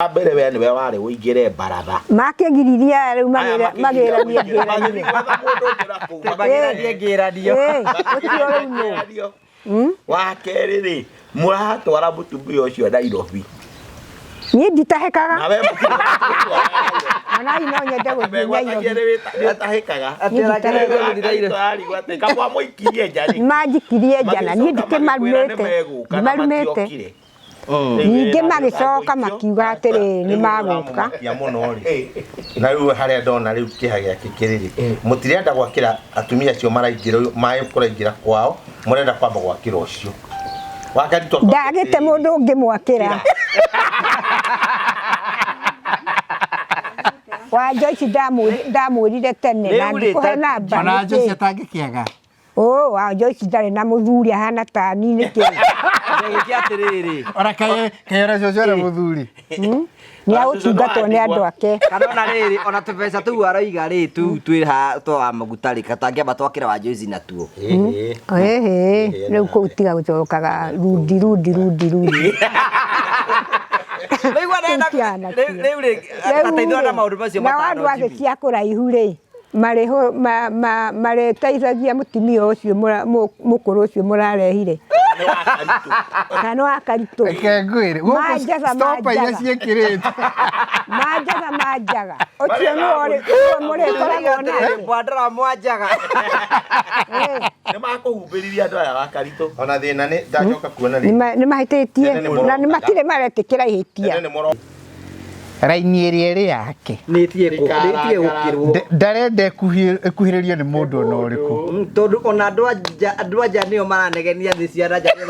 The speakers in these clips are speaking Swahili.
Abere we ni we wari uigire baratha. Makegiriria riu magira nie ngeranio. Magira nie ngeranio. Wa keri ri muratwara mutumia ucio Nairobi. Ni nditahekaga. Na we Ana ino nyende guthiĩ Nairobi. Nditahekaga. Atĩ kamwa muikirie njani. Manjikirie njana ni ndikimarumĩte. Marumĩte. Ninge magicoka makiuga atĩrĩ ni maguka ya muno ri na riu haria ndona riu kihagia kikiriri mutirenda gwakira atumia cio maraingira mai kuraingira kwao murenda kwamba gwakira ucio Wakaritu ndagite mundu ungi mwakira wa Joyce ndamwirire tene na ndikuhe namba na Joyce atangikiaga wa Joyce ndari na muthuri hana ta nini ki atiriri ora kayera coco ara muthuri ni agutungatwo ni andu ake kana ona riri ona tubeca tu aroiga ri tu twira to amagutari katangiamba twakira wa Joyce na tuo riu kutiga gucokaga rudi riu ri ataithwa na maundu macio matano na andu ake cia kuraihu ri mareteithagia mutimia ucio mukuru ucio murarehire kana Wakaritu kengwire stop ya ciekirite majaga ucio no ri murekoragwo na bwadara mwajaga ni makuhumbiriria andu aya Wakaritu ona thina ni ndacoka kuona ri ni mahititie na ni matire maretikira ihitia raini eri yake nitie gukirwo ndarende ekuhiririo ni mundu ona uriku tondu ona andu anja nio maranegenia thi cia nja nio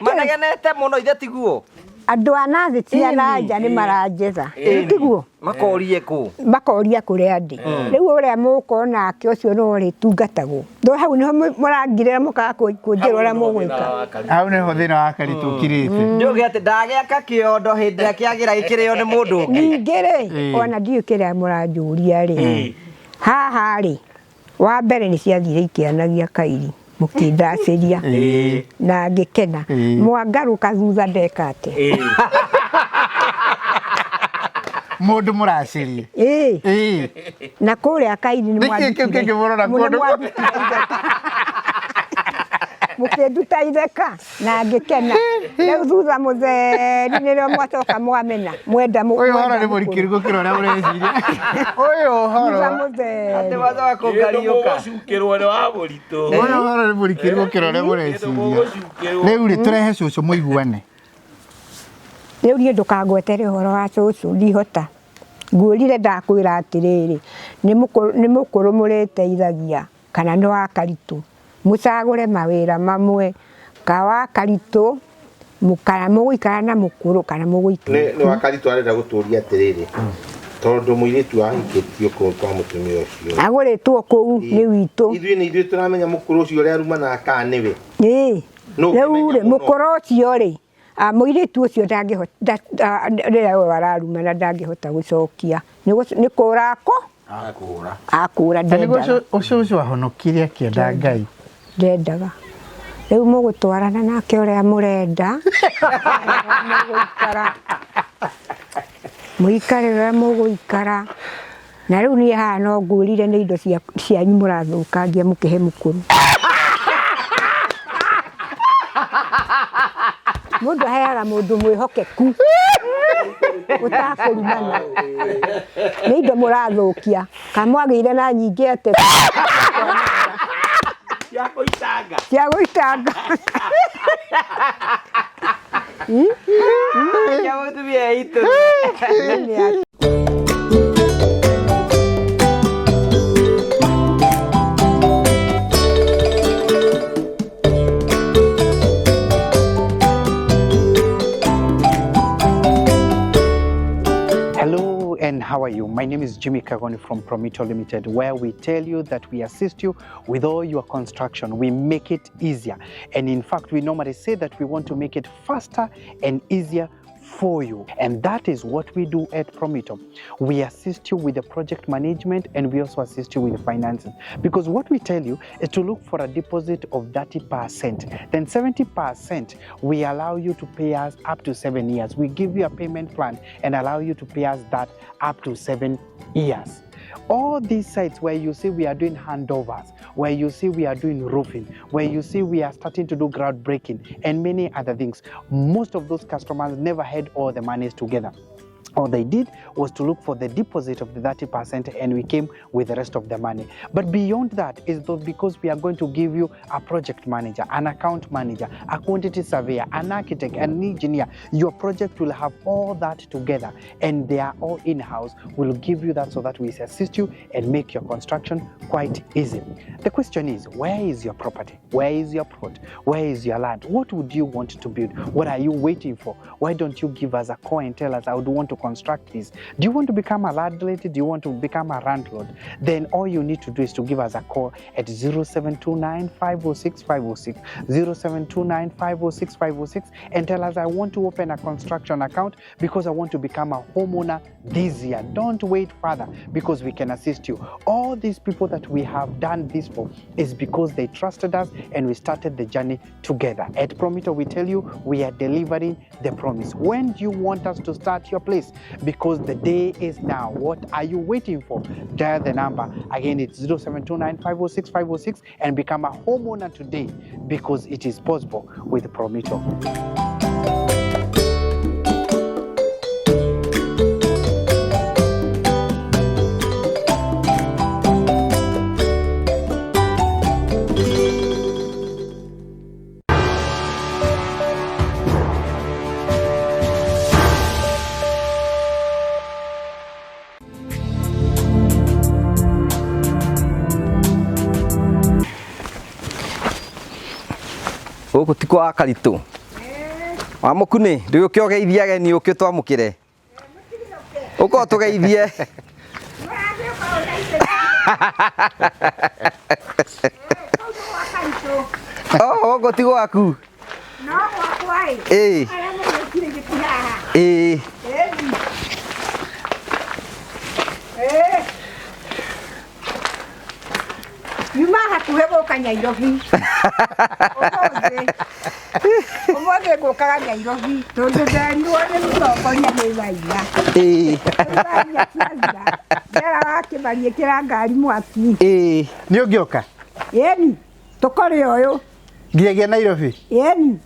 maranegeniete muno ithe tiguo andu anathi cia nja ni maranjetha tiguo makoria kuria ndi riu uria mukona ake ucio no ri tungatagwo ndo hau niho murangirira mukaga kunjirwo uria mugwika hau niho thina Wakaritu kirite nduge ati ndagiaka kiondo hindi ya kiagira ikirio ni mundu ungi ningire ona ndiu kiria muranjuria ri haha ri wa mbere ni ciathire ikianagia kairi mukindaciria na ngikena mwangaruka thutha ndekate mundu muracirie na kuria kairi ni mukinduta itheka na ngikena riu thutha mutheri nirio mwacoka mwamena mwenda uyu horo ni murikiru gukira uria ureciria uyu horo ati wacoka kungariuka gucukirwo ni wa muritu uyu horo ni murikiru gukira uria ureciria riu ri turehe cucu muiguane riu ri ndukangwetere horo wa cucu ndihota ngurire ndakwira atiriri ni mukuru mureteithagia kana ni Wakaritu mucagure mawira mamwe ka Wakaritu mukara muguikara na mukuru kana muguikara ni Wakaritu arenda guturia atiriri tondu muiritu ahikitio kwa mutumia ucio aguritwo kuu ni witu ithuĩ turamenya mukuru ucio ria ruma na aka niwe riu ri mukuru ucio ri muiritu ucio ndangihota riria we wararuma na ndangihota gucokia ni kurako akura niguo ucio ahonokirie akienda Ngai ndendaga riu mugutwarana nake uria murenda muikare uria muguikara na riu ni haha no ngurire ni indo cianyu murathukangia mukihe mukuru mundu aheaga mundu mwihokeku utakurumana ni indo murathukia kamwagire na nyingi ate cia guitanga ya mutumia itu And how are you? My name is Jimmy Kagoni from Promito Limited, where we tell you that we assist you with all your construction. We make it easier. And in fact, we normally say that we want to make it faster and easier for you. And that is what we do at Promito. We assist you with the project management and we also assist you with the finances. Because what we tell you is to look for a deposit of 30%. Then 70% we allow you to pay us up to 7 years. We give you a payment plan and allow you to pay us that up to 7 years. All these sites where you see we are doing handovers, where you see we are doing roofing, where you see we are starting to do groundbreaking and many other things, most of those customers never had all the monies together. All they did was to look for the deposit of the 30% and we came with the rest of the money. But beyond that is because we are going to give you a project manager, an account manager, a quantity surveyor, an architect, an engineer. Your project will have all that together and they are all in-house. We'll give you that so that we assist you and make your construction quite easy. The question is, where is your property? Where is your plot? Where is your land? What would you want to build? What are you waiting for? Why don't you give us a call and tell us I would want to construct this? Do you want to become a landlady? Do you want to become a landlord? Then all you need to do is to give us a call at 0729 506 506, 0729 506 506 and tell us I want to open a construction account because I want to become a homeowner this year. Don't wait further because we can assist you. All these people that we have done this for is because they trusted us and we started the journey together. At Promito, we tell you we are delivering the promise. When do you want us to start your place? Because the day is now. What are you waiting for? Dial the number. Again, it's 0729 506 506 and become a homeowner today because it is possible with Promito. Gũkũ ti kwa Wakaritu. Wamũkuni, rĩu ũkĩ ũgeithie ageni ũkĩ twamũkĩre. Ũko tũgeithie. Gũkũ ti gwaku. No gwakwa ĩ. Ĩĩ. Arĩa magĩkire gĩti haha. Ĩĩ. Nyuma hakuhĩ gũka Nyairobi. Ũmũthĩ ngũkaga Nyairobi tondũ nderirwo nĩ mũtongoria nĩ Raila. Ndera wakĩmarie kĩra ngari mwaki. Nĩ ũngĩoka? Ĩni, tũkore ũyũ. Ngiagia Nairobi? Ĩni.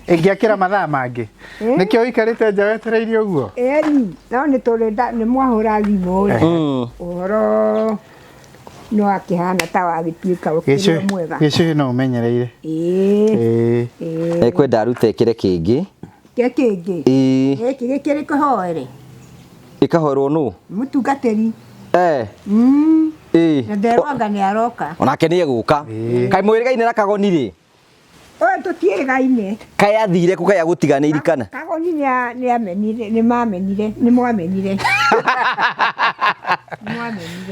Ĩngĩakĩra mathaa mangĩ? Nĩkĩo ũikarĩte nja wetereire ũguo? Ĩni, no nĩ mwahũra thimũ ũhoro no akĩhana ta wagĩtuĩka ũkĩrĩ mwega. Gĩcũhĩ no ũmenyereire? Ekwenda arute kĩre kĩngĩ. Kĩngĩ? Gĩkĩ gĩkĩrĩ kĩhoere. Gĩkahoerwo nũ? Mũtungatĩri. Na nderwanga nĩ aroka. Onake nĩ egũka. Kaĩ mwĩrĩgaine na Kagoni rĩ? Oye tũtiĩrĩgaine. Kaĩ athire kũ kaĩ agũtiganĩiri kana? Kagoni nĩ amenire, nĩ mwamenire.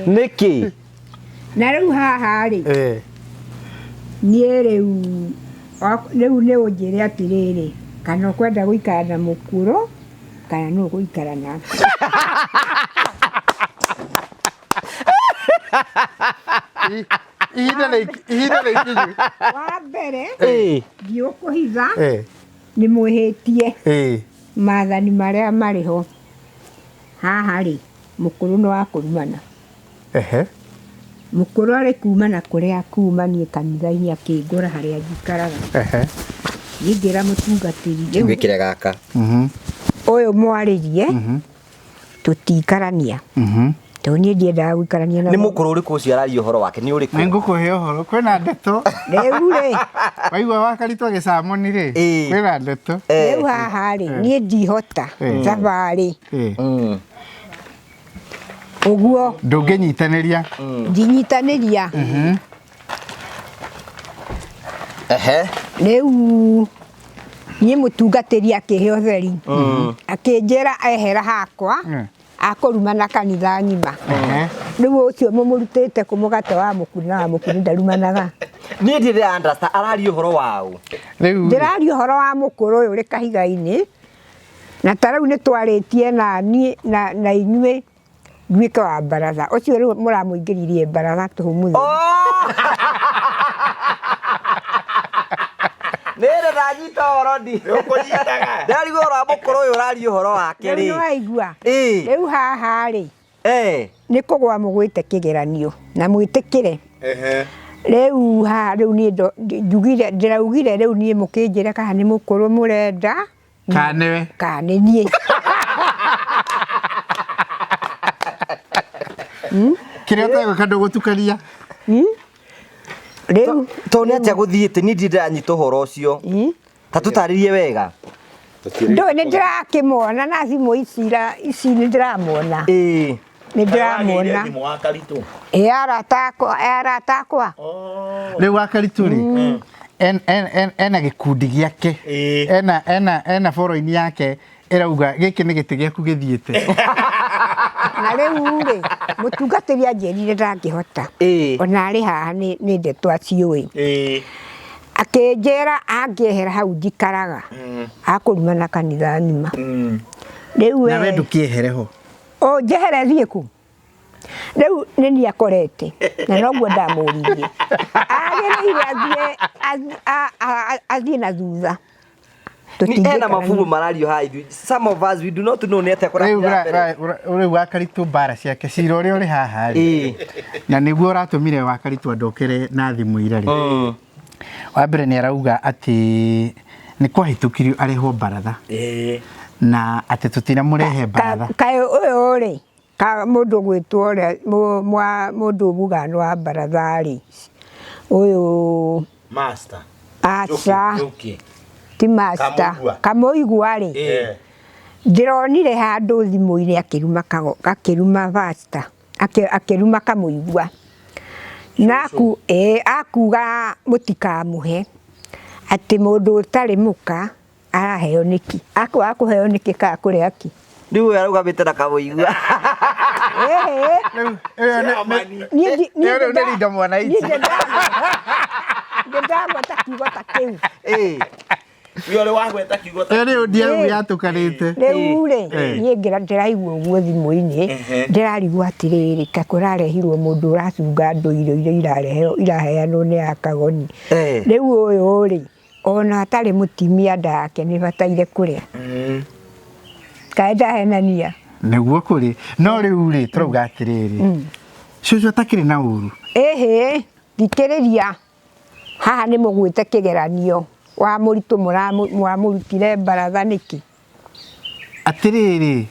Nĩkĩ? Na rĩu haha rĩ. Niĩ rĩu nĩ ũnjĩre atĩrĩrĩ, kana ũkwenda gũikara na mũkũrũ kana no gũikara na ihinda rĩkinyu. Wa mbere ndiũkũhitha nĩ mwĩhĩtie maathani marĩa marĩ ho. Haha rĩ mũkũrũ nĩ wa kũrumana. Mũkũrũ arĩ kumana kũrĩa akumanie kanitha-inĩ akĩngũra harĩa njikaraga. Ngĩra mũtungatĩri rĩu Gĩkĩre gaka. Ũyũ mwarĩrie tũtikarania. Tondũ niĩ ndiendaga gũikarania na nĩ mũkũrũ ũrĩkũ ũcio araria ũhoro wake nĩ ũrĩkũ? Nĩ ngũkũhe ũhoro, kwĩna ndeto. Rĩu rĩ waigua Wakaritu agĩcamoni rĩ, kwĩna ndeto. Rĩu haha rĩ niĩ ndihota thabarĩ. Ũguo ndũngĩnyitanĩria. Ndinyitanĩria. Rĩu niĩ mũtungatĩri akĩhe ũtheri akĩnjĩra ehera hakwa akũrumana kanitha ng'ima. Rĩu ũcio mũmũrutĩte kũ mũgate wa mũkuni ndarumanaga. Niĩ ndĩrĩ understand araria ũhoro waũ? Ndĩraria ũhoro wa mũkũrũ ũyũ ũrĩ kahiga-inĩ na tarau nĩ twarĩtie nani na inyuĩ nduĩke wa baratha ũcio rĩu mũramũingĩririe baratha tũhũmũthĩ Nere ranyita orodi. Ũkũnyitaga. Ndari gora mũkũrũ ũyũ ũraria ũhoro wake rĩ. Nĩ waigua. Rĩu haha rĩ. Nĩ kũgwa mũgwĩte kĩgeranio na mwĩtĩkĩre. Rĩu haha rĩu niĩ ndĩraugire rĩu niĩ mũkĩnjĩre kana nĩ mũkũrũ mũrenda. Kanewe. Kane niĩ. Kĩrĩa ũtegwĩka ndũgũtukania. Rĩu to nĩ atĩa gũthiĩte ni ndiranyita ũhoro ũcio. Ta tũtarĩrie wega. Ndũĩ nĩ ndĩrakĩmona na thimũ ici nĩ ndĩramona. Nĩ ndĩramona. Thimũ Wakaritu. Arata akwa. Rĩu Wakaritu rĩ. Ena gĩkundi gĩake. Ena boro-inĩ yake ĩrauga gĩkĩ nĩ gĩtĩ gĩaku gĩthiĩte. Na rĩu rĩ mũtungatĩri anjĩrire ndangĩhota. Ona arĩ haha nĩ ndeto aciũĩ. Akĩnjĩra angĩehera hau njikaraga. Akũrumana kanitha nyuma. Rĩu na we ndũkĩehere ho. Njehere thiĩ kũ? Rĩu nĩ niĩ akorete na noguo ndamũririe. Agĩrĩire athiĩ na thutha. Ena mabubu marario ha ithuĩ. Some of us we do not know nĩ atĩa kũrathia. Rĩu Wakaritu bara ciake cira ũrĩa ũrĩ haha rĩ. Na nĩguo ũratũmire Wakaritu andokere na thimũ ira rĩ. Wa mbere nĩ arauga atĩ nĩ kwahĩtũkirio arĩhwo baratha. Na atĩ tũtinamũrehe baratha. Kaĩ ũyũ rĩ ka mũndũ gwĩtwo ũrĩa mũndũ mũgano wa baratha rĩ. Ũyũ Master. Acha. Ti master. Kamuigua rĩ. Ndĩronire handũ thimũ-inĩ akĩruma faster. Akĩruma kamuigua. Naku akuga mũtikamũhe atĩ mũndũ ũtarĩ mũka araheo nĩki. Akũheo nĩki ka kũrĩa ki. Rĩu arauga bĩte na kamuigua. Nĩ rinda mwana ici. Ndĩndagweta kiugo ta kĩu. Yore wagweta kiugo ta. Rĩu ndiagu yatũkanĩte. Rĩu rĩ niĩ ndĩraigua ũguo thimũ-inĩ ndĩrarigwo atĩrĩrĩ ta kũrarehirwo mũndũ ũracunga ndũire iria iraheanwo nĩ ya Kagoni. Rĩu ũyũ rĩ ona atarĩ mũtimia ndake nĩ bataire kũrĩa. Kaĩ ndahenania. Nĩguo kũrĩ no rĩu rĩ tũrauga atĩrĩrĩ. Cucu atakĩrĩ na ũru. Thikĩrĩria haha nĩ mũgwĩte kĩgeranio wa mũritũ mũramũrutire baratha nĩkĩ. Atĩrĩrĩ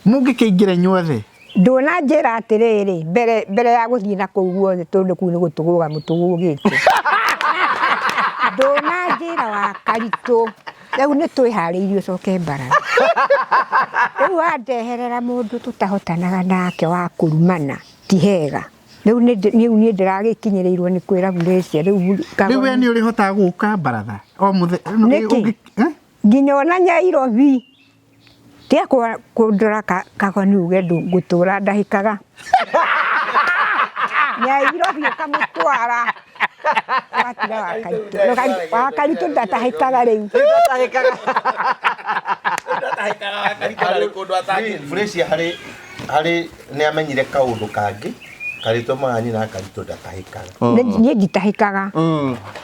mũngĩkĩingĩra inyuothe. Ndũnanjĩra atĩrĩrĩ mbere ya gũthiĩ na kũu guothe tondũ kũu nĩ gũtũgũga mũtũgũgĩte. Ndũnanjĩra Wakaritu. Rĩu nĩ twĩharĩirie ũcoke baratha. Rĩu wandeherera mũndũ tũtahotanaga nake wa kũrumana ti hega. Rĩu niĩ ndĩragĩkinyĩrĩirwo nĩ kwĩra Mburecia rĩu we nĩ ũrĩhotaga gũka baratha o mũthenya. Nginya ona Nyairobi tia kũndora Kagoni uge ngũtũra ndahĩkaga. Nyairobi ũkamũtwara. Wakaritu ndatahĩkaga rĩu. Ndatahĩkaga. Wakaritu kũndũ atangĩ. Mburecia harĩ nĩ amenyire kaũndũ kangĩ. Karito mani na Wakaritu ndatahĩkaga. Niĩ nditahĩkaga.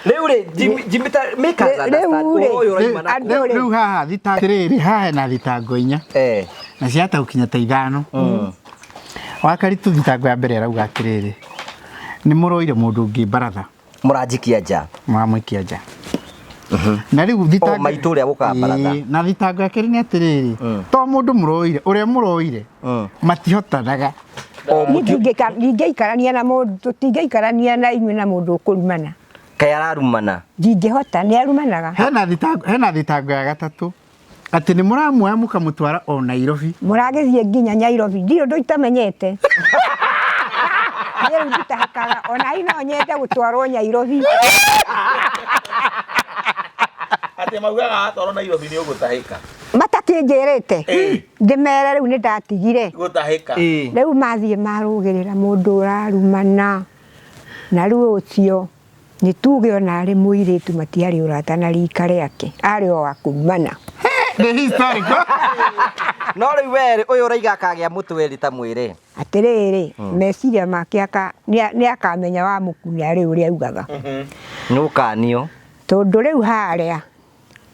Rĩu rĩ Jimita make us understand ũyũ ũraima na rĩu haha thitango haha na thitango inya. Na ciataũkinya ta ithano. Wakaritu thitango ya mbere arauga atĩrĩrĩ nĩ mũroire mũndũ ũngĩ baratha. Mũranjikia nja. Mũramũikia nja. Na rĩu thitango maitũ ũrĩa gũka baratha. Na thitango yake nĩ atĩrĩrĩ to mũndũ mũroire ũrĩa mũroire matihotanaga. Ndingĩikarania na mũndũ tũtingĩikarania na inyuĩ na mũndũ ũkũrumana. Kaĩ ararumana. Ndingĩhota nĩ arumanaga. Hena thitango ya gatatũ atĩ nĩ mũramuoya mũkamũtwara o Nairobi. Mũragĩthiĩ nginya Nairobi ndirĩ ũndũ itamenyete. Rĩu nditahĩkaga ona ino nyende gũtwarwo Nairobi. Atĩ maugaga atwarwo Nairobi nĩ ũgũtahĩka. Matakĩnjĩrĩte ndĩmere rĩu nĩ ndatigire gũtahĩka. Rĩu mathiĩ marũgĩrĩra mũndũ ũrarumana na rĩu ũcio nĩ tuge ona arĩ mũirĩtu matiarĩ ũrata na rika rĩake arĩ o wa kurumana. The historical. No rĩu we ũyũ ũraiga akagĩa mũtwe rita mwĩre. Atĩrĩrĩ, meciria make nĩ akamenya wa mũkunia rĩu ũrĩa augaga. Nĩũkanio. Tondũ rĩu harĩa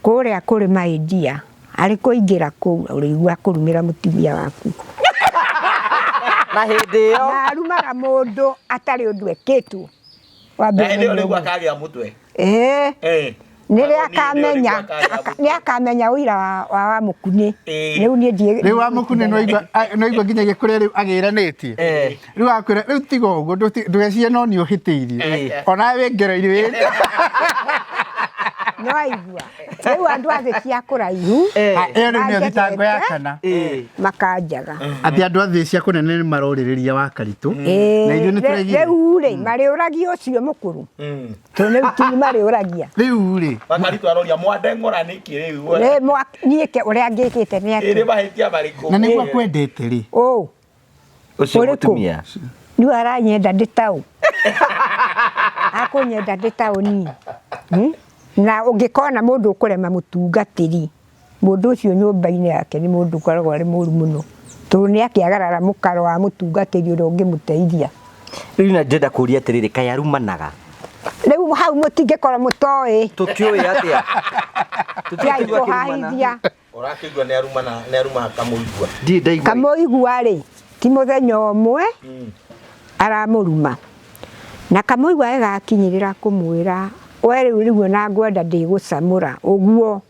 kũrĩa kũrĩ maindia arĩ kũingĩra kũu ũrĩigua kũrumĩra mũtumia waku. Na hĩndĩ ĩyo arumaga mũndũ atarĩ ũndũ ekĩtwo. Nĩ ũrĩgua akagĩa mũtwe. Nĩ akamenya ũira wa mũkuni. Rĩu wa mũkuni no igua nginyagia kũrĩa rĩu agĩranĩtie. Rĩu akwĩra rĩu tiga ũguo ndũgecirie no nĩ ũhĩtĩirie. Ona we ngereire. No aigua. Rĩu andũ a thĩ cia kũraihu. Ĩyo nĩyo thitango ya kana. Makanjaga. Atĩ andũ a thĩ cia kũnene nĩ marorĩrĩria Wakaritu. Na ithuĩ nĩ tũraigire. Rĩu rĩ marĩũragia ũcio mũkũrũ. Tondũ rĩu ti marĩũragia. Rĩu rĩ. Wakaritu aroria mwandeng'ora nĩkĩ rĩu. Niĩ ũrĩa ngĩkĩte nĩ atĩ. Ĩrĩ mahĩtia marĩkũ. Na nĩguo kwendete rĩ. Ũcio mũtumia. Nĩ aranyenda ndĩ taũ. Akũnyenda ndĩ taũ ni. Na ũngĩkona mũndũ ũkũrema mũtungatĩri, mũndũ ũcio nyũmba-inĩ yake nĩ mũndũ ũkoragwo arĩ mũru mũno. Tondũ nĩ akĩagarara mũkaro wa mũtungatĩri ũrĩa ũngĩmũteithia. Rĩu na ndĩrenda kũria atĩrĩrĩ kaĩ arumanaga. Rĩu hau mũtingĩkorwo mũtoĩ. Tũtiũĩ atĩa. Tũtiakũhahithia. Ũrakĩigua nĩ arumaga kamũigua. Kamũigua rĩ, ti mũthenya ũmwe aramũruma. Na kamũigua agakinyĩrĩra kũmwĩra we rĩu ona ngwenda ndĩgũcamũra ũguo.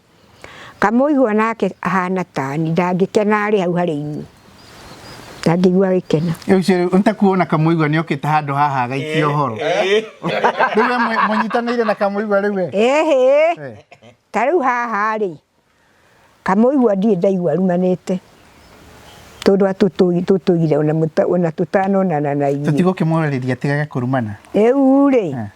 Kamũigua nake ahana tani ndangĩkena arĩ hau harĩ inyuĩ. Ndangĩigua gĩkena. Rĩu nĩtakuona kamũigua nĩ okĩte handũ haha agaikia ũhoro. Rĩu mũnyitanĩire na kamũigua rĩu. Ta rĩu haha rĩ kamũigua ndirĩ ndaigua arumanĩte. Tondũ tũtũire ona tũtanonana na inyuĩ. Tũtigũkĩmwarĩria atigage kũrumana. Rĩu rĩ.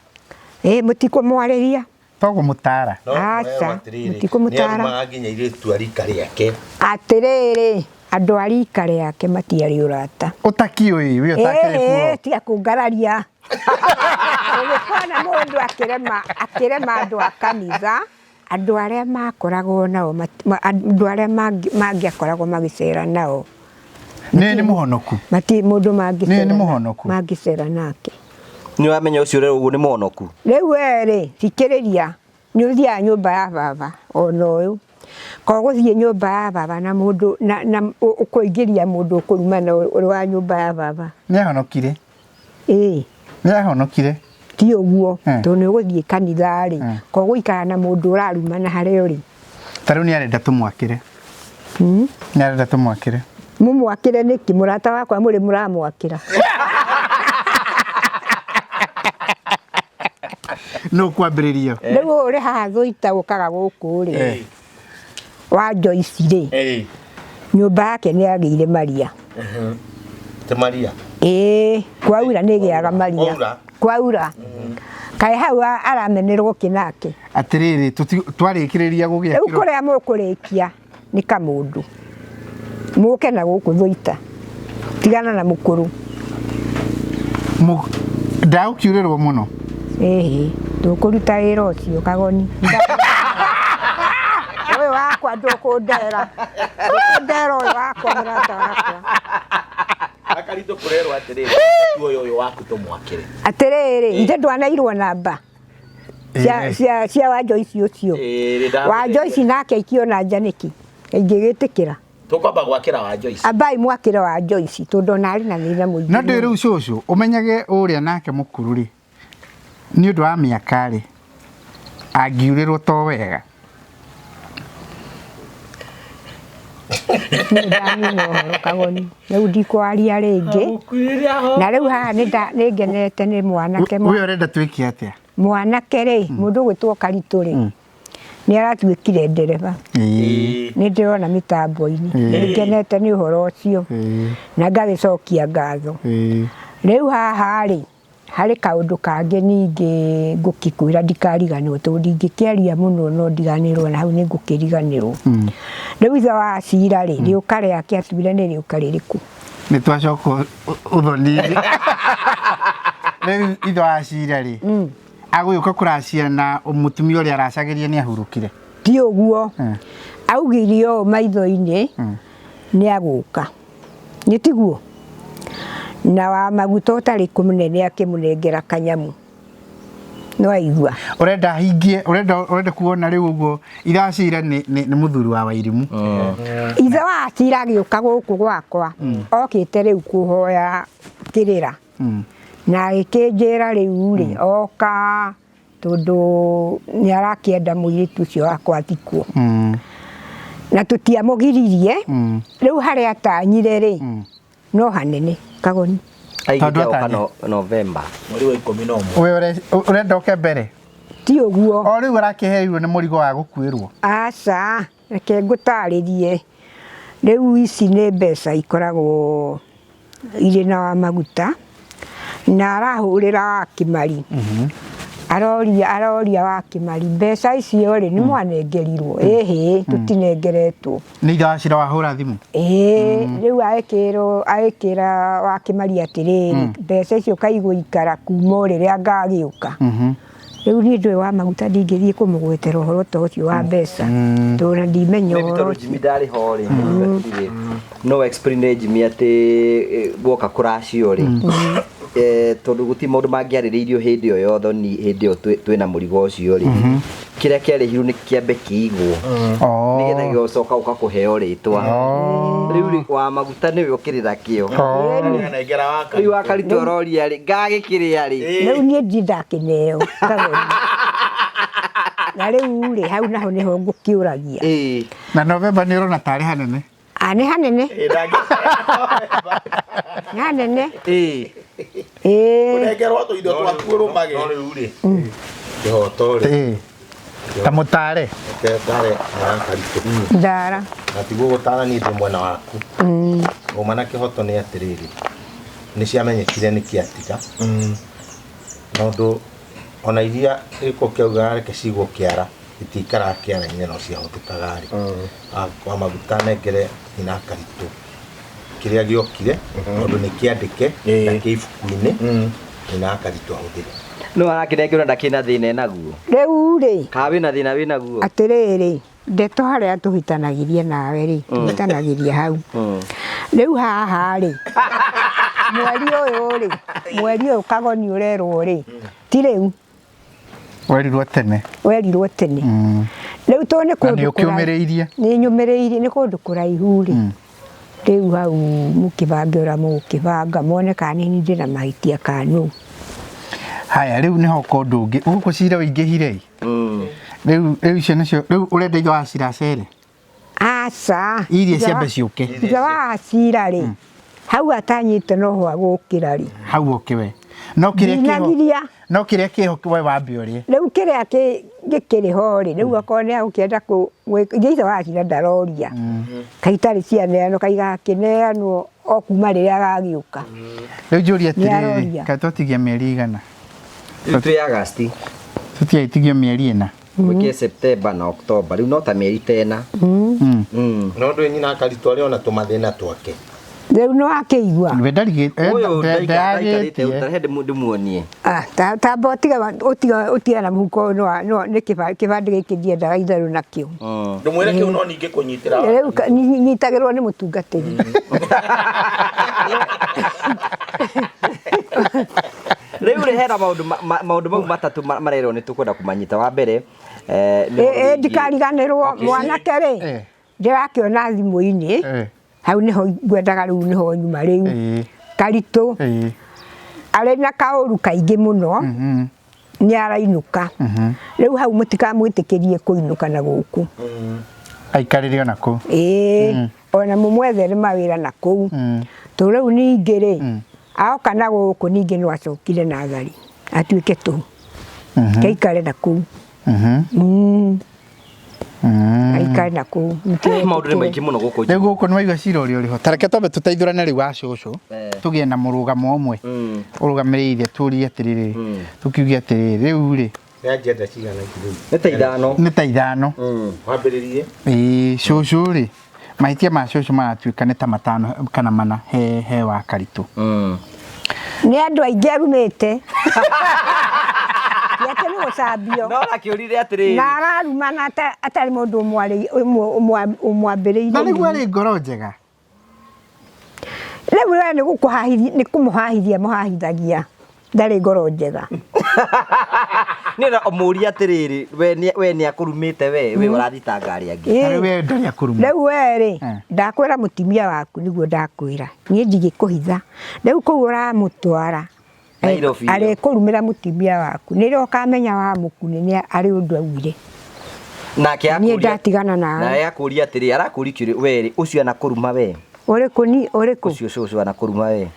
Mũtikũmwarĩria. Togũmũtara. Aca, mũtikũmũtara. Nĩarumaga nginya irĩtu a rika rĩake. Atĩrĩrĩ, andũ a rika rĩake matiarĩ ũrata. Ũtakiũĩ we ũtakĩrĩ kuo. Tiga kũngararia. Ũgĩkona mũndũ akĩrema andũ a kanitha, andũ arĩa makoragwo nao, andũ arĩa mangĩakoragwo magĩcera nao. Nĩ mũhonoku. Mũndũ mangĩcera nake. Nĩ wamenya ũcio rĩu ũguo nĩ mũhonoku. Rĩu rĩ thikĩrĩria nĩ ũthiaga nyũmba ya baba ona ũyũ. Koguo gũthiĩ nyũmba ya baba na mũndũ na ũkũingĩria mũndũ ũkũrumana ũrĩ wa nyũmba ya baba. Nĩ ahonokire. Nĩ ahonokire. Ti ũguo tondũ nĩ ũgũthiĩ kanitha rĩ. Koguo ikara na mũndũ ũrarumana harĩa ũrĩ. Ta rĩu nĩ arenda tũmwakĩre. Nĩ arenda tũmwakĩre. Mũmwakĩre nĩkĩ mũrata wakwa mũrĩ mũramwakĩra. No kwambĩrĩria. Rĩu ũrĩ haha thũita ũkaga gũkũ rĩ. Wa Joyce rĩ. Nyũmba yake nĩ yagĩire Maria. Te Maria. Kwaura nĩ gĩaga Maria. Kwaura. Kaĩ hau aramenerwo kĩnake. Atĩrĩrĩ twarĩkĩrĩria gũgĩakĩrwo. Rĩu kũrĩa mũkũrĩkia nĩ kamũndũ. Mũke na gũkũ thũita. Tigana na mũkũrũ. Ndaũkiurĩrwo mũno. Tũkũruta wĩra ũcio Kagoni. Ũyũ wakwa ndũkũndera. Ndũkũndera ũyũ wakwa mũrata wakwa. Wakaritu kũrerwo atĩrĩrĩ ũyũ waku tũmwakĩre. Atĩrĩrĩ ithe ndwanairwo namba. Cia wa Joyce ũcio. Wa Joyce nake ikiona nja nĩkĩ. Ingĩgĩtĩkĩra. Tũkwamba gwakĩra wa Joyce. Ambai mwakĩra wa Joyce tondũ narĩ na thĩna mũingĩ. Na ndĩ rĩu cũcũ ũmenyage ũrĩa nake mũkũrũ rĩ. Nĩ ũndũ wa mĩaka rĩ. Angiurĩrwo to wega. Kagoni. Rĩu ndikwaria rĩngĩ. Na rĩu haha nĩ ngenete nĩ mwanake. Ũyũ ũrenda twĩke atĩa? Mwanake rĩ, mũndũ gwĩtwo Karitũ rĩ. Nĩ aratuĩkire ndereba. Nĩ ndĩrona mĩtambo-inĩ. Nĩ ngenete nĩ ũhoro ũcio. Na ngagĩcokia ngatho. Rĩu haha rĩ, harĩ kaũndũ kangĩ ningĩ ngũkĩkwĩra ndikariganĩrwo tondũ ndingĩkĩaria mũno no ndiganĩrwo na hau nĩ ngũkĩriganĩrwo. Rĩu ithe wa Cira rĩ, rĩũka rĩake atuire nĩ rĩũka rĩrĩkũ? Nĩ twacoka ũthoni-inĩ. Rĩu ithe wa Cira rĩ, agũgĩũka kũracia na mũtumia ũrĩa aracagĩria nĩ ahurũkire. Ti ũguo. augirio maitho-inĩ nĩ agũka nĩ tiguo na wa maguta ũtarĩ kũmũnene akĩmũnengera kanyamu no aigua urenda hingie urenda kuona riu uguo iracira ni muthuri wa Wairimu ithe wa Acira agĩũka gũkũ gwakwa okĩte rĩu kũhoya kĩrĩra na agĩkĩnjĩra rĩu rĩ oka tondũ nĩ arakĩenda mũirĩtu ũcio wakwa athikwo na tũtiamũgiririe rĩu harĩa atanyire rĩ no hanene Kagoni aigithia oka November mweri wa 11 we urenda oke mbere ti ũguo o rĩu arakĩheirwo nĩ mũrigo wa gũkuĩrwo aca reke ngũtarĩrie rĩu ici nĩ mbeca ikoragwo irĩ na wa maguta na arahũrĩra wa Kimari aroria wa Kimari mbeca icio rĩ nĩ mwanengerirwo ĩhĩ tũtinengeretwo nĩ ithe wa Acira wahũra thimũ rĩu agĩkĩra wa Kimari atĩrĩrĩ mbeca icio kaigwo ikara kuma rĩrĩa ngagĩũka rĩu niĩ ndũĩ wa maguta ndingĩthiĩ kũmũgwetera ũhoro ta ũcio wa mbeca tondũ ndimenya ũhoro Jimmy ndarĩ ho rĩ no explain Jimmy atĩ guoka kũracio rĩ tondu guti maundu mangiarĩrĩirio hindi ĩyo yothe ni hindi ĩyo twĩna mũrigo ũcio rĩ kĩrĩa kĩarĩhirwo nĩ kĩambe kĩigwo nĩgetha gĩcoka ũkakũheo rĩtwa rĩu wa maguta nĩwe ũkĩrĩra kĩo rĩu Wakaritu aroria rĩ ngagĩkĩrĩa rĩ rĩu niĩ ndakĩneo na rĩu rĩ hau naho nĩho ngũkĩũragia na November nĩ ũrona tarĩ hanene nĩ hanene nĩ hanene Ũnengerwo tũindo twaku ũrũmage no rĩu rĩ kĩhoto rĩ ta mũtare ndare Wakaritu ndara na tiguo gũtara niĩ ndĩ mwena waku uma na kĩhoto nĩ atĩrĩrĩ nĩ ciamenyekire nĩ kĩatiga nondũ ona iria gĩko kĩauga reke cigwo kĩara itikara kĩara-inĩ no ciahũthĩkaga rĩ wa maguta nengere ina Wakaritu kĩrĩa gĩokire tondũ nĩ kĩandĩke na kĩ ibuku-inĩ ina Wakaritu ahũthĩre no arakĩnengera ndakĩna thĩna naguo rĩu rĩ ka wĩna thĩna wĩnaguo atĩrĩrĩ ndeto harĩa tũhitanagĩria nawe rĩ tũhitanagĩria hau rĩu haha rĩ mweri ũyũ rĩ mweri ũyũ Kagoni ũrerwo rĩ ti rĩu werirwo tene rĩu to nĩ kũndũ ũkĩũmĩrĩirie nĩ nyũmĩrĩirie nĩ kũndũ kũraihu rĩ rĩu hau mũkĩbange ũrĩa mũgũkĩbanga mone kana nĩ ndĩ na mahĩtia kanũ haya rĩu nĩho kũndũ ũngĩ gũkũ cira ũingĩhire rĩu icio nĩcio rĩu ũrenda ithe wa Acira acere aca iria ciambe ciũke ithe wa Acira rĩ hau atanyĩte no ho agũkĩra rĩ hau ũkĩwe no kĩrĩa kĩho we wambe ũrĩe rĩu kĩrĩa gĩkĩrĩ ho rĩ rĩu akorwo nĩ agũkĩenda ithe wa Acira ndaroria kaitarĩ cianeanwo kaigakĩneanwo o kuma rĩrĩa agagĩũka rĩu njũria atĩrĩrĩ kaĩ twatigia mĩeri igana rĩu twĩ Agasti tũtiaitigio mĩeri ĩna gũkie September na October rĩu no ta mĩeri tena no ndũĩ nyina Wakaritu arĩ ona tũmathĩna twake rĩu no akĩigua we ndarigĩte ndĩmuonie tamba ũtiga na mũhuko nĩ kĩbandĩ gĩkĩ ndiendaga itherũ nakĩo ndũmwĩre kĩu no ningĩ kũnyitĩra rĩu nyitagĩrwo nĩ mũtungatĩri rĩu rĩ hena maũndũ mau matatũ marerwo nĩ tũkwenda kũmanyita wa mbere ndikariganĩrwo mwanake rĩ ndĩrakĩona thimũ-inĩ hau niho ngwendaga rĩu niho nyuma rĩu Karitũ arĩ na kaũru kaingĩ mũno nĩ arainũka rĩu hau mũtikamwĩtĩkĩrie kũinũka na gũkũ aikarĩre ona kũu ona mũmwethere mawĩra na kũu tondũ rĩu ningĩ rĩ aoka na gũkũ ningĩ no acokire na thari atuĩke tũhu kaikare na kũu aikare na kũu maũndũ nĩ maingĩ mũno gũkũ rĩu gũkũ nĩ waigua cira ũrĩa ũrĩ ho ta reke twambe tũteithũrane rĩu wa cũcũ tũgĩe na mũrũgamo ũmwe ũrũgamĩrĩire tũrie atĩrĩrĩ tũkiuge atĩrĩrĩ rĩu rĩ agenda cigana kĩrĩu nĩ ta 5 wambĩrĩrie cũcũ rĩ mahĩtia ma cũcũ maratuĩka nĩ ta 5 kana 4 he Wakaritu nĩ andũ aingĩ arumĩte Yake nĩ gũcambio. No nakĩũrire atĩrĩrĩ. Na araruma na atarĩ mũndũ ũmwambĩrĩirie. Na nĩguo arĩ ngoro njega. Rĩu we nĩ kũmũhahithia mũhahithagia. Ndarĩ ngoro njega. Nĩra ũmũria atĩrĩrĩ we nĩ akũrumĩte we ũrathitanga arĩa angĩ. Arĩ we ndari akũruma. Rĩu we ndakwĩra mũtumia waku nĩguo ndakwĩra. Niĩ ndigĩkũhitha. Rĩu kũu ũramũtwara. Arĩkũrumĩra mũtumia waku. Nĩrĩo ũkamenya wa mũkune nĩ arĩ ũndũ augire. Nake akũria. Niĩ ndatigana nawe. Na yakũria atĩrĩ arakũri kĩrĩ we ũcio anakũruma we. Ũrĩkũ? Ũcio cũcũ anakũruma we.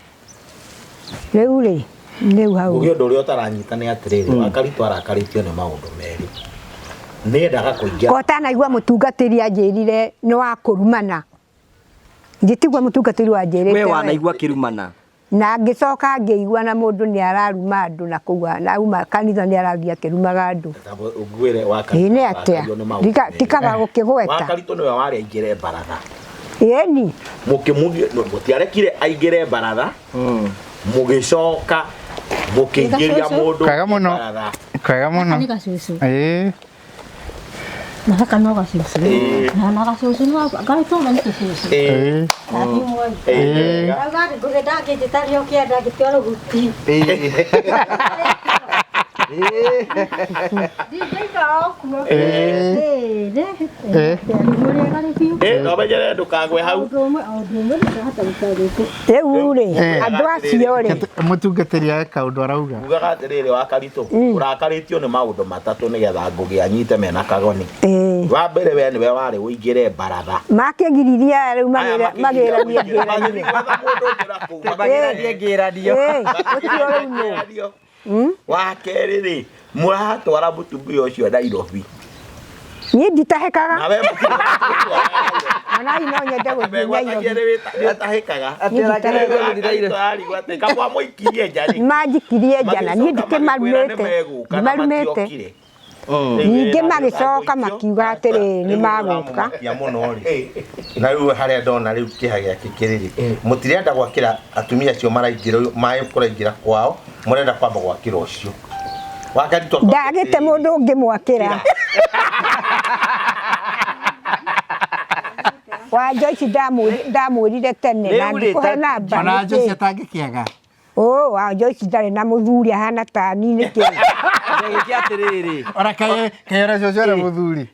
Rĩu rĩ. Nĩu hau. Ũgĩ ũndũ ũrĩa ũtaranyita nĩ atĩrĩrĩ Wakaritu arakarĩtio nĩ maũndũ merĩ. Nĩendaga kũingĩra. Kotanaigua mũtungatĩri anjĩrire nĩ wa kũrumana. Ngĩtigua mũtungatĩri wanjĩrĩte. We wanaigua kĩrumana. Na ngĩcoka ngĩigua na mũndũ nĩ araruma andũ na kũgwa na uma kanitha nĩ arathiĩ akĩrumaga andũ. Ũgwĩre Wakaritu. Nĩ atĩa? Tikaga gũkĩgweta. Wakaritu nĩwe warĩ aingĩre baratha. Ĩni. Mũtiarekire aingĩre baratha. Mũgĩcoka mũkĩingĩria mũndũ. Kwega mũno. Naka no gacucu. Na gacucu no gaitũra nĩ gacucu. Agari ngũgenda ngĩtario kĩenda ngĩtwara guti. No menyere ndũkagwe hau. Rĩu rĩ andũ acio rĩ mũtungatĩri eka ũndũ arauga. Ugaga atĩrĩrĩ Wakaritu ũrakarĩtio nĩ maũndũ matatũ nĩgetha Ngugi anyite mena Kagoni. Wa mbere we nĩwe warĩ ũingĩre baratha. Makĩgiriria rĩu magĩrania ngĩranio. Wa kerĩ rĩ mũratwara mũtumia ũcio Nairobi. Niĩ nditahĩkaga. Na we Ona no nyende gũthiĩ Nairobi. Atahĩkaga. Atĩragĩrĩria kamwa mũikirie nja rĩ. Manjikirie nja na niĩ ndimarumĩte. Ningĩ magĩcoka makiuga atĩrĩ nĩ magũka. Na rĩu harĩa ndona rĩu kĩeha gĩake kĩrĩ mũtirenda gwakĩra atumia acio maraingĩra maĩ kũraingĩra kwao mũrenda kwamba gwakĩra ũcio. Wakaritu ndagĩte mũndũ ũngĩ mwakĩra. Wa Joyce ndamwĩrire tene na ndikũhe namba. Ona Joyce atangĩkĩaga. Wa Joyce ndarĩ na mũthuri ahana ta niĩ nĩkĩ. Ndagĩkĩ atĩrĩrĩ. Ora kayora cũcũ na mũthuri.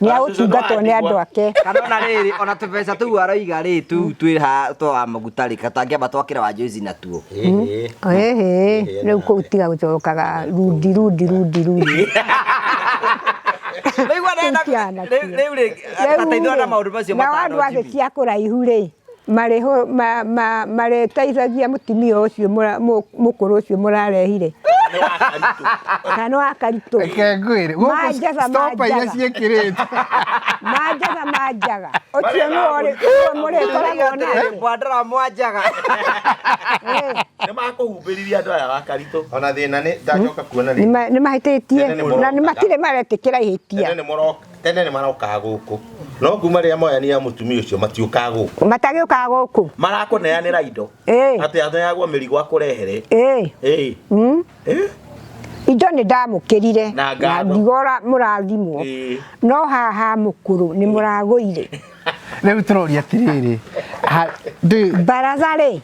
Nĩ agũtungatwo nĩ andũ ake. Kana ona rĩrĩ ona tũbeca tũu aroiga rĩ twĩ ha twa maguta rĩ katangĩamba twakĩra wa Joyce natuo. Rĩu kũu tiga gũcokaga rudi. Rĩu rĩ ataithũra na maũndũ macio matano. Na andũ ake cia kũraihu rĩ marĩteithagia mũtumia ũcio mũkũrũ ũcio mũrarehire. Kana Wakaritu. Ngwĩre stopa iria ciĩkĩrĩte. Manjaga. Ũcio nĩ mũrĩkoragwo nawe. Mwandara mwanjaga. Nĩ makũhumbĩrithia andũ aya Wakaritu. Ona thĩna nĩ ndacoka kuona rĩ. Nĩ mahĩtĩtie na nĩ matirĩ maretĩkĩra ihĩtia. Tene nĩ marokaga gũkũ. No kuma rĩrĩa moyania mũtumia ũcio matiũkaga gũkũ. Matagĩũkaga gũkũ. Marakũneanĩra indo. Atĩ athayagwo mĩrigo akũrehere. Indo nĩ ndamũkĩrire na ndigora mũrathimwo. No haha mũkũrũ nĩ mũragũire. Rĩu tũroria atĩrĩrĩ. Baratha rĩ.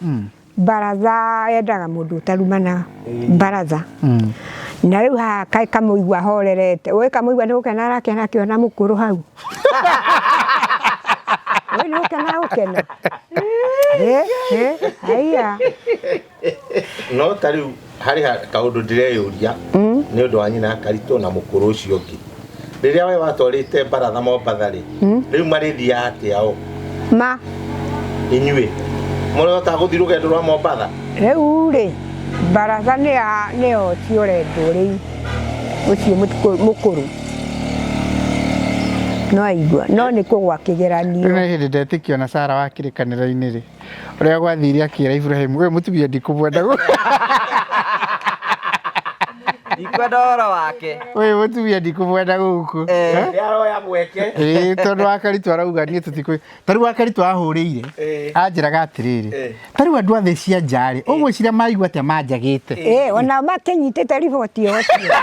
Baratha yendaga mũndũ ũtarumana. Baratha. Na rĩu haha kaĩ kamũigua horerete. Ũĩ kamũigua nĩ gũkena arakena akĩona mũkũrũ hau. Ũĩ nĩ gũkena. Haiya. No ta rĩu harĩ kaũndũ ndĩreyũria nĩ ũndũ wa nyina Wakaritu na mũkũrũ ũcio ũngĩ. Rĩrĩa we watwarĩte baratha Mombatha rĩ rĩu marĩthiaga atĩa o? Inyuĩ mũrehota gũthiĩ rũgendo rwa Mombatha? Rĩu rĩ baratha nĩyo ciorendwo rĩu ũcio mũkũrũ. No aigua no nĩ kũgwa kĩgeranio. Nĩ hĩndĩ ndetĩkio na Sara wa kĩrĩkanĩro-inĩ rĩ ũrĩa gwathire akĩra Ibrahim we mũtumia ndikũmwenda. Ndikwenda ũhoro wake. Ũyũ mũtumia ndikumwenda gũkũ. Yaroya mweke. Tondũ Wakaritu arauga niĩ tũtikũ. Ta rĩu Wakaritu ahũrĩire. Anjĩraga atĩrĩrĩ. Ta rĩu andũ a thĩ cia nja rĩ, ũgwĩciria maigua atĩa manjagĩte. Ona makĩnyitĩte riboti yotio.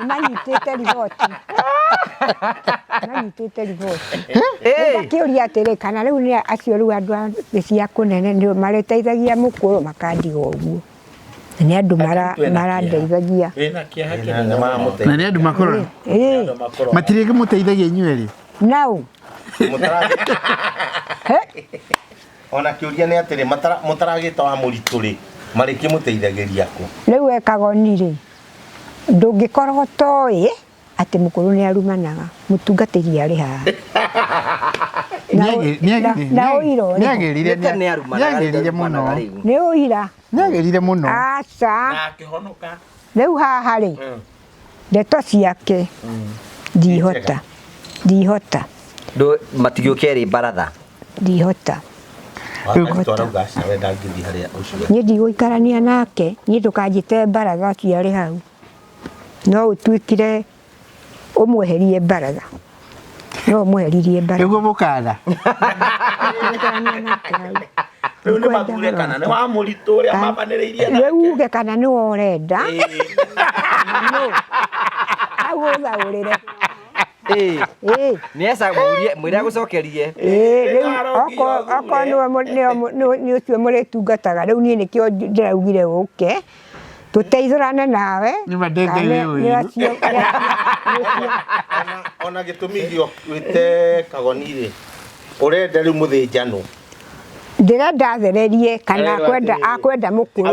Manyitĩte riboti. Manyitĩte riboti. Ndakĩũria atĩrĩ kana rĩu nĩ acio rĩu andũ a thĩ cia kũnene nĩ marĩteithagia mũkũrũ makandiga ũguo. Nĩ andũ marandeithagia. Na nĩ andũ makũrũ. Matirĩ mũteithagia inyuĩ rĩ. Nau. Ona kĩũria nĩ atĩrĩ mũtaragĩta wa mũritũ rĩ marĩkĩ mũteithagĩria kũ. Rĩu we Kagoni rĩ ndũngĩkorwo toĩ atĩ mũkũrũ nĩ arumanaga mũtungatĩri arĩ haha. Na ũira nĩagĩrire mũno. Nĩ ũira. Nĩagĩrire mũno. Aca. Na akĩhonoka. Rĩu haha rĩ ndeto ciake ndihota. Matigĩũke rĩ baratha. Ndihota. Niĩ ndigũikarania nake niĩ ndũkanjĩte baratha ciarĩ hau. No ũtuĩkire ũmweherie baratha. No ũmweheririe baratha. Nĩguo mũkatha. Rĩu nĩ mathure kana nĩ wa mũritũ ũrĩa mabanĩrĩirie nake. Rĩu uge kana nĩ ũrenda. Hau ũthaũrĩre. Nĩ eca mwĩre agũcokerie. Okorwo nĩ ũcio mũrĩtungataga rĩu niĩ nĩkĩo ndĩraugire ũke tũteithũrane nawe. Ona gĩtũmi gĩo wĩte Kagoni rĩ ũrenda rĩu mũthĩnjano. Ndĩrenda athererie kana akwenda mũkũrũ.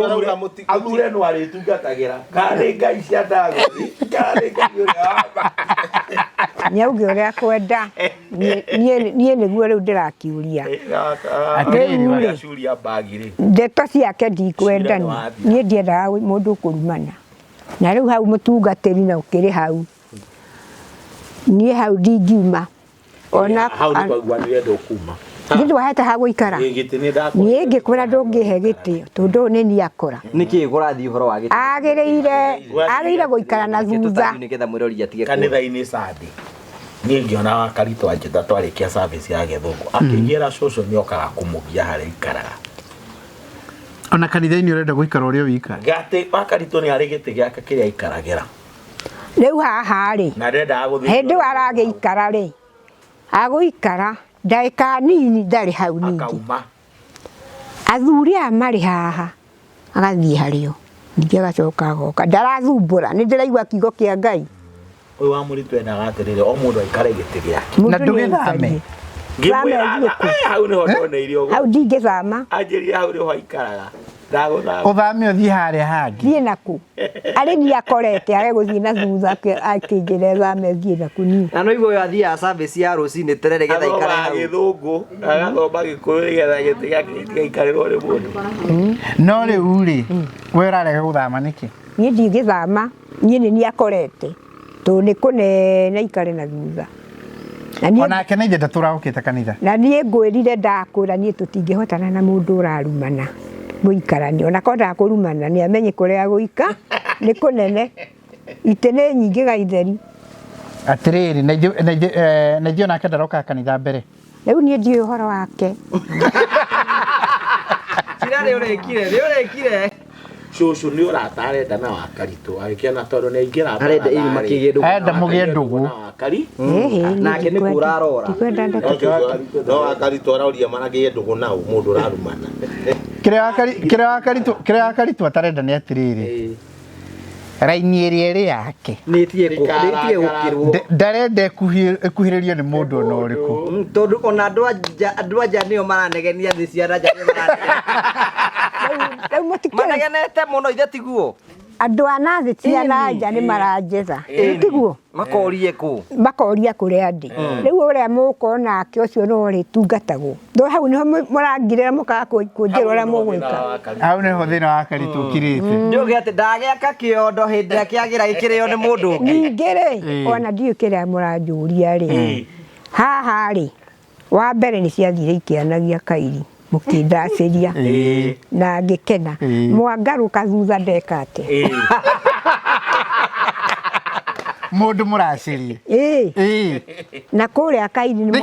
Athure no arĩtungatagĩra. Karĩ ngai cia ndagũthi. Karĩ ngai ũrĩa wamba. Nyauge ũrĩa akwenda. Niĩ nĩguo rĩu ndĩrakiuria. Ndeto ciake ndikwendania. Niĩ ndiendaga mũndũ kũrumana. Na rĩu hau mũtungatĩri na ũkĩrĩ hau. Niĩ hau ndingiuma. Ona hau nĩ kwaigua nĩ wendo kuma. Ndwahete ha gũikara. Niĩ ngĩkwĩra ndũngĩhe gĩtĩo tondũ nĩ niĩ akora. Nĩkĩ gũrathiĩ ũhoro wa gĩtĩo? Agĩrĩire gũikara na thutha. Nĩgetha mwĩrori atige kanitha-inĩ Sunday. Niĩ ngĩona Wakaritu anjĩta twarĩkia service ya gĩthũngũ. Akĩnjĩra cũcũ nĩ okaga kũmũgia harĩa aikaraga. Ona kanitha-inĩ ũrenda gũikara ũrĩa wika. Gatĩ Wakaritu nĩ arĩ gĩtĩ gĩake kĩrĩa aikaragĩra. Rĩu haha rĩ. Na ndendaga gũthiĩ. Hĩndĩ aragĩikara rĩ. Agũikara ndagĩka nini ndarĩ hau ningĩ. Akauma. Athuri aya marĩ haha agathiĩ harĩo. Ningĩ agacoka agoka. Ndarathumbũra nĩ ndĩraigua kiugo kĩa Ngai. Ũyũ wa mũritũ endaga atĩrĩrĩ o mũndũ aikare gĩtĩ gĩake. Na ndũgĩthame. Hau nĩho ndoneire ũguo. Hau ndingĩthama. Anjĩrire hau nĩho aikaraga. Ũthame ũthiĩ harĩa hangĩ. Thiĩ naku. Arĩ niĩ akorete agegũthiĩ na thutha akĩnjĩra thame thiĩ naku niĩ. Na no igũĩ athiaga service ya rũcinĩ terere getha ikare hau. Gĩthũngũ agathoma Gĩkũyũ nĩgetha gĩtĩ gĩake gĩgaikarĩrwo nĩ mũndũ. No rĩu rĩ we ũrarega gũthama nĩkĩ? Niĩ ndingĩthama niĩ nĩ niĩ akorete tondũ nĩ kũnene ikare na thutha. Onake nĩ ithe ndatũragũkĩte kanitha. Na niĩ ngwĩrire ndakwĩra niĩ tũtingĩhotana na mũndũ ũrarumana. Mũikarani ona kondaga kũrumana nĩ amenye kũrĩa gũika nĩ kũnene itĩ nĩ nyingĩ gaitheri. Atĩrĩrĩ na ithuĩ onake ndarokaga kanitha mbere. Rĩu niĩ ndiũĩ ũhoro wake. Cira nĩ ũrĩkire. Cũcũ nĩ ũratarenda na Wakaritu agĩkĩona tondũ nĩ aingĩra enda mũgĩe ndũgũ. Nake nĩ kũra arora. No Wakaritu arauria maragĩe ndũgũ na mũndũ ũrarumana. Kĩrĩa Wakaritu atarenda nĩ atĩrĩrĩ. Raini ĩrĩa ĩrĩ yake. Nĩtie gũkĩrwo. Ndarenda ekuhĩrĩrio nĩ mũndũ ona ũrĩkũ. Tondũ ona andũ anja nĩo maranegenia thĩ cia nja nĩo maranegenia. Manegenete mũno ithe tiguo. Andũ a nathĩ cia nanja nĩ maranjetha. Tiguo. Makorie kũ? Makoria kũrĩa ndĩ. Rĩu ũrĩa mũgũkorwo nake ũcio no rĩtungatagwo. Ndũ hau nĩho mũrangirĩra mũkaga kũnjĩra ũrĩa mũgwĩka. Hau nĩho thĩna wa Wakaritu ũkirĩte. Nĩũgĩ atĩ ndagĩaka kĩondo hĩndĩ ĩrĩa kĩagĩra gĩkĩrĩo nĩ mũndũ ũngĩ. Ningĩ rĩ ona ndiũĩ kĩrĩa mũranjũria rĩ. Haha rĩ wa mbere nĩ ciathire ikĩanagia kairi. mukindaciria na ngikena mwangaruka thutha ndekate mundu muraciri na kuria kaini ni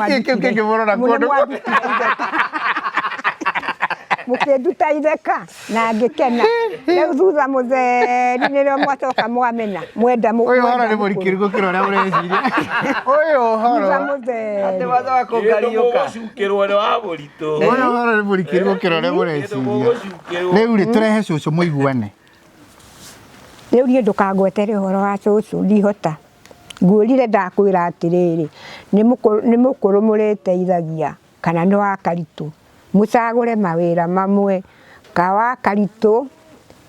mukinduta itheka na ngikena riu thutha mutheri nirio mwacoka mwamena mwenda uyu horo ni murikiru gukira uria ureciria uyu horo mutheri ate waza kongariuka gucukirwo ni wa muritu uyu horo ni murikiru gukira uria ureciria riu ri turehe cucu muiguane riu nie ndukangwetere horo wa cucu ndihota nguurire ndakwira atiriri ni mukuru muriteithagia kana ni Wakaritu mucagure mawira mamwe ka Wakaritu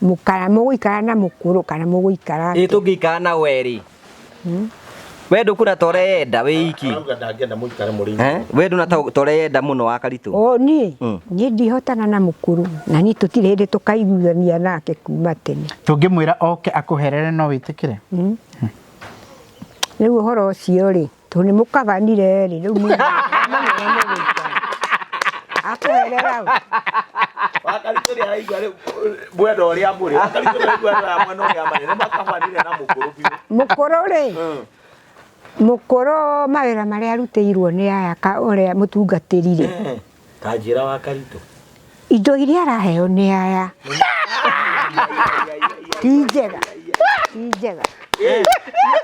mukara muguikara na mukuru kana muguikara tungikara na weri we ndukura torenda wiki ndangenda muikare muri we nduna torenda muno Wakaritu ni ndihotana na mukuru na ni tutire hindi tukaiguithania nake kuma tene tungimwira oke akuherere no witikire riu horo ucio ri tu ni mukabanire ri riu ni akuherera Wakaritu ri araigua ri mwenda uria muri Wakaritu ri araigua ri mwena uria mari ni makabanire na mukuru biu mukuru ri mukuru mawira maria arutiirwo ni aya ka uria mutungatirire kanjira Wakaritu indo iria araheo ni aya tijega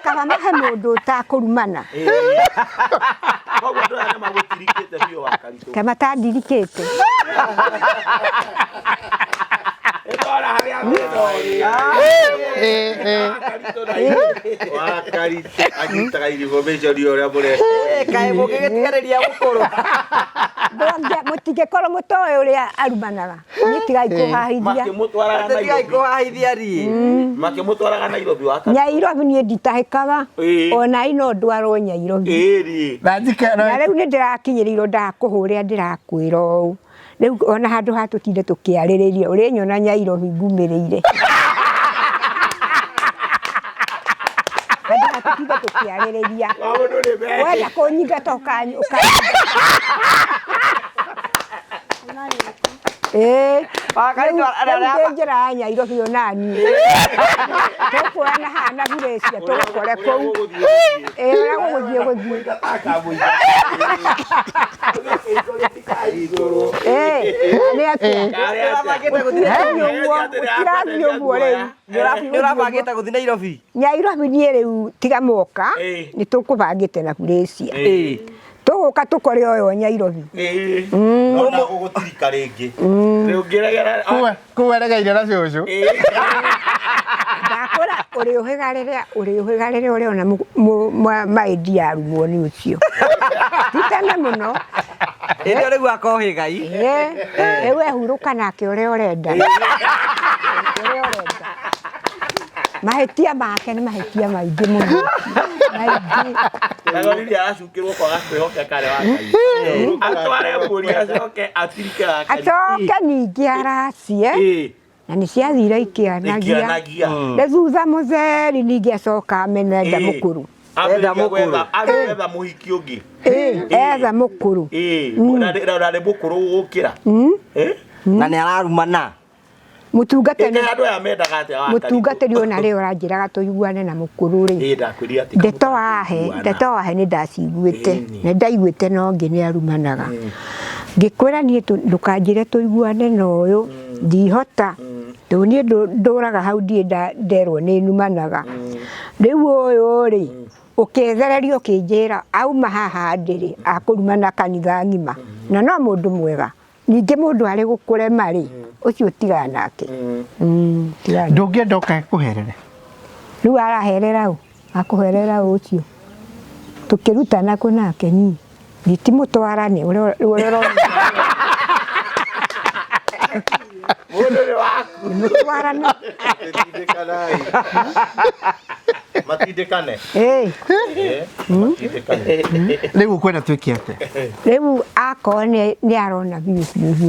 kama mahe mundu utakurumana koguo andu aya magutirikite biu Wakaritu kama tandirikite Ora haria Wakaritu agitaga information uria muri kae mugigitigareria gukuru ndongia mutigekoro mutoe uria arumanaga nitigai kuhahithia makimutwaraga Nairobi Wakaritu Nyairobi nie nditahikaga ona ino ndwarwo Nyairobi na riu ni ndirakinyirirwo ndakuhuria ndirakwira uu riu ona handu hatutinde tukiaririria uri nyona Nyairobi ngumirire wenda hatutinde tukiaririria wenda kunyinga toka Wakaritu njira Nyairobi onani tukuona hana Gracia tukore kou ora guthie ni atia kirathi uguo riu nurabangite guthi Nairobi Nyairobi nie riu tiga moka ni tukubangite na Gracia tuguka tukore oyo Nyairobi no gugutirika ringi riu ngiregera kuweregeire na cucu ndakora uri uhigarire uri ona maidi arumwo ni ucio titana muno ndio riu akohigai ewe huruka nake uri urenda mahetia make ni mahetia maingi muno maingi Kagoni ri aracukirwo kwaga kwihoka kare Wakaritu atware mburi acoke atirike acoke ningi aracie na ni ciathire ikianagia thutha mutheri ningi acoka amenenda mukuru etha muhiki ungi etha mukuru na ni mukuru gukira na ni ararumana mutungateni andu aya mendaga atia mutungateni ona ri uranjiraga tuiguane na mukuru ri ndakwiria ati ndeto wahe ni ndaciguite na ndaiguite no ngi ni arumanaga ngikwira nie ndukanjire tuiguane na uyu ndihota tu nie nduraga hau ndie nderwo ni numanaga riu uyu ri ukethererio kinjira auma haha ndiri akurumana kanitha ngima na no mundu mwega ningi mundu ari gukurema ri ucio tigana nake ndungienda ukae kuherere riu araherera u akuherera ucio tukirutana ku nake ni nditimutwarane urero mutwarane matindikane riu kwenda twiki ate riu akone ni arona biu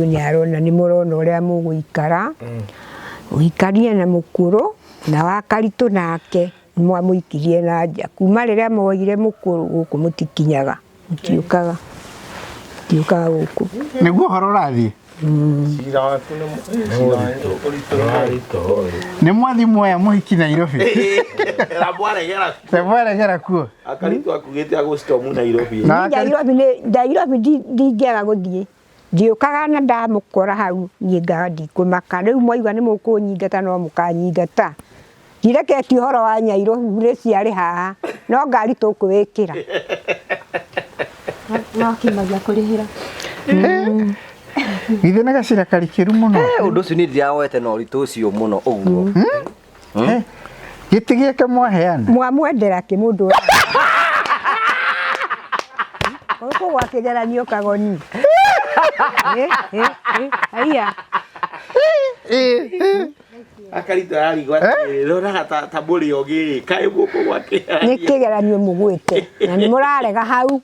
ni arona ni murona uria muguikara uikarie na mukuru na Wakaritu nake mwamuikirie na nja kuma riria moire mukuru guku mutikinyaga mutiukaga guku niguo horo rathi Cira waku Nĩ mwathi moya mũhiki Nairobi. Ramwaregera kuo. Wakaritu akugĩte agũcitomu Nairobi. Nairobi ndingĩaga gũthiĩ. Ndiũkaga na ndamũkora hau niĩ ngathi kũmaka. Rĩu mwaigua nĩ mũkũnyingata no mũkanyingata. Ndireketie ũhoro wa Nairobi ciarĩ haha. No ngari tũkwĩkĩra. No kimagia kũrĩhĩra. Githĩ na gacira karikĩru mũno. Ũndũ ũcio nĩ ndĩrawoete na ũritũ ũcio mũno ũguo. Gĩtĩ gĩake mwaheana. Mwamwendera kĩ mũndũ. Ũkũ gwa kĩgeranio Kagoni. Aya. Wakaritu arigwa rora ta mbũri ũngĩ kaĩ guoko gwake. Nĩ kĩgeranio mũgwĩte na nĩ mũrarega hau.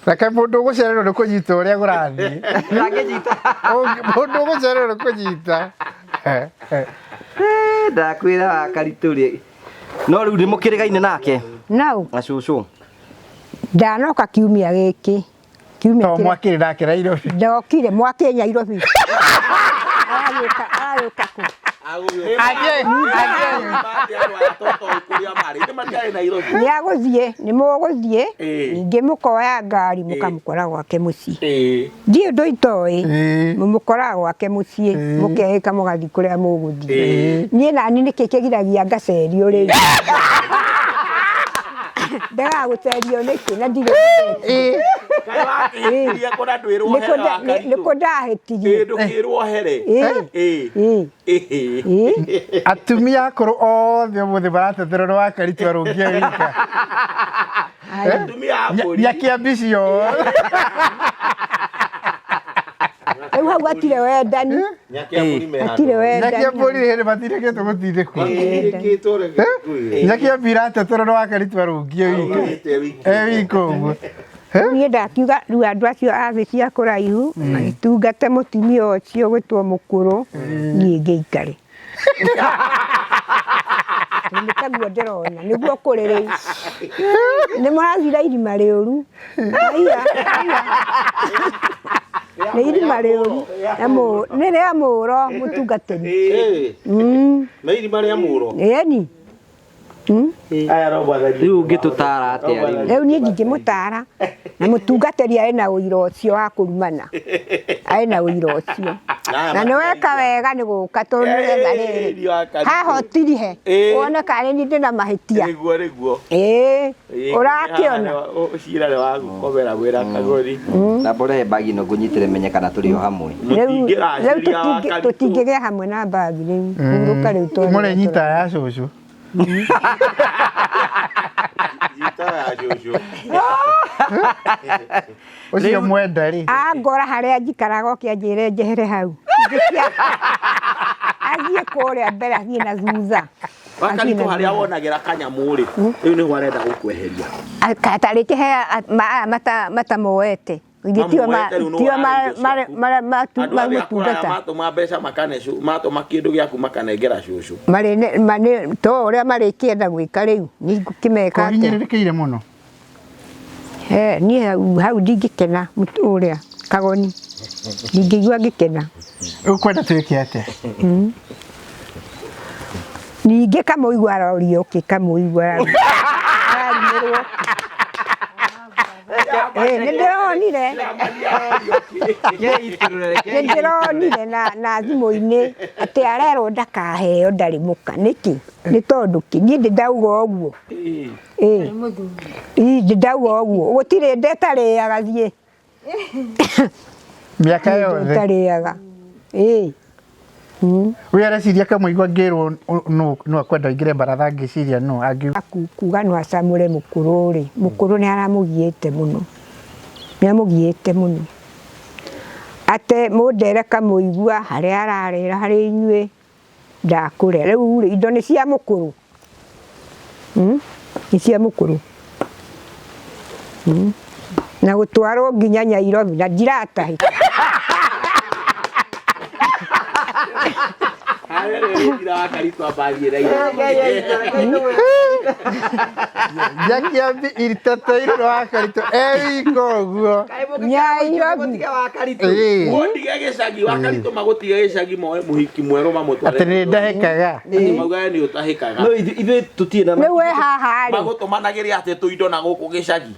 Reke mũndũ ũgũcererwo nĩ kũnyita ũrĩa gũrathiĩ. Ndangĩnyita. Mũndũ ũgũcererwo nĩ kũnyita. Ndakwĩra Wakaritu rĩ. No rĩu nĩ mũkĩrĩgaine nake. No. Na cucu. Ndanoka kiumia gĩkĩ. Kiumia kĩrĩa. Mwakĩrĩ nake Nairobi. Ndokire mwakĩrĩ Nairobi. Aragĩũka kũ. Nĩagũthiĩ nĩ mũgũthiĩ ningĩ mũkoya ngari mũkamũkora gwake mũciĩ. Ndiĩ ũndũ itoĩ mũmũkora gwake mũciĩ mũkehĩka mũgathiĩ kũrĩa mũgũthiĩ. Niĩ nani nĩkĩ kĩgiragia ngacerio rĩu. Ndagagũcerio nĩkĩ na ndirĩ. Nĩkũ ndahĩtirie. Ndũkĩrwo here. Atumia akũrũ othe ũmũthĩ maratetherwo nĩ Wakaritu arũngie wika. Nyakĩambicio. Rĩu hau hatirĩ wendani. Hatirĩ wendani. Nyakĩambũri hĩndĩ matirĩkĩtwo gũtindĩkwo. Nyakĩambi iratetherwo nĩ Wakaritu arũngie wika. Wika ũguo. Niĩ ndakiuga rĩu andũ acio athĩ cia kũraihu magĩtungate mũtumia ũcio gwĩtwo mũkũrũ niĩ ngĩikare. Nĩkaguo ndĩrona nĩguo kũrĩ rĩu. Nĩ mũrathira irima rĩũru. Nĩ irima rĩũru. Nĩ rĩa mũũro mũtungatĩri. Nĩ irima rĩa mũũro. Ĩni. Rĩu ũngĩtũtara atĩa rĩu? Rĩu niĩ ndingĩmũtara na mũtungatĩri arĩ na ũira ũcio wa kũrumana. Arĩ na ũira ũcio. Na nĩ weka wega nĩ gũka tondũ nĩ wega rĩrĩ. Haha ũtirihe. Wone kana nĩ ndĩ na mahĩtia. Nĩguo. Ũrakĩona. Cira nĩ wa gũkomera wĩra Kagoni. Na mbũrehe bagi no ngũnyitĩre menye kana tũrĩ o hamwe. Rĩu tũtingĩgĩa hamwe na bagi rĩu. Hurũka rĩu tondũ. Mũrenyita ya cũcũ. Ũcio mwenda rĩ. Angora harĩa njikaraga ũkĩanjĩre njehere hau. Athiĩ kũrĩa mbere athiĩ na thutha. Wakaritu harĩa wonagĩra kanyamũ rĩ rĩu nĩguo arenda gũkweheria. Katarĩte he matamoete. Tio matungata. Matũma mbeca matũma kĩndũ gĩaku makanengera cũcũ. To ũrĩa marĩkĩenda gwĩka rĩu nĩ ngũkĩmeka atĩa. Kũhinyĩrĩrĩkĩire mũno. Niĩ hau ndingĩkena ũrĩa Kagoni. Ndingĩigua ngĩkena. Ũkwenda twĩke atĩa? Ningĩ kamũigua arorio kamũigua. Nĩndĩronire na thimũ-inĩ atĩ arerwo ndakaheo ndarĩ mũka nĩkĩ nĩ tondũ kĩ niĩ ndĩndauga ũguo ndĩndauga ũguo gũtirĩ ndetarĩaga thiĩ mĩaka yothe ndetarĩaga we areciria kamũigua ngĩrwo no akwenda ingĩre baratha ngĩciria no kuga no acamũre mũkũrũ rĩ mũkũrũ nĩ aramũgiĩte mũno nĩamũgiĩte mũno ate mũndere kamũigua harĩa ararĩra harĩ inyuĩ ndakũre rĩu indo nĩ cia mũkũrũ nĩ cia mũkũrũ na gũtwarwo nginya Nairobi na ndiratahĩka Wakaritu ambathie Jakiambi iriteteirwo nĩ Wakaritu ewiko ũguo. Nyairobi Wakaritu. Wondige gĩcagi Wakaritu magũtige gĩcagi moe mũhiki mwerũ mamũtware. Atĩ nĩ ndahĩkaga. Mauga nĩ ũtahĩkaga. No ithuĩ tũtirĩ na Rĩu wĩ haha rĩ. Magũtũmanagĩria atĩ tũindo na gũkũ gĩcagi.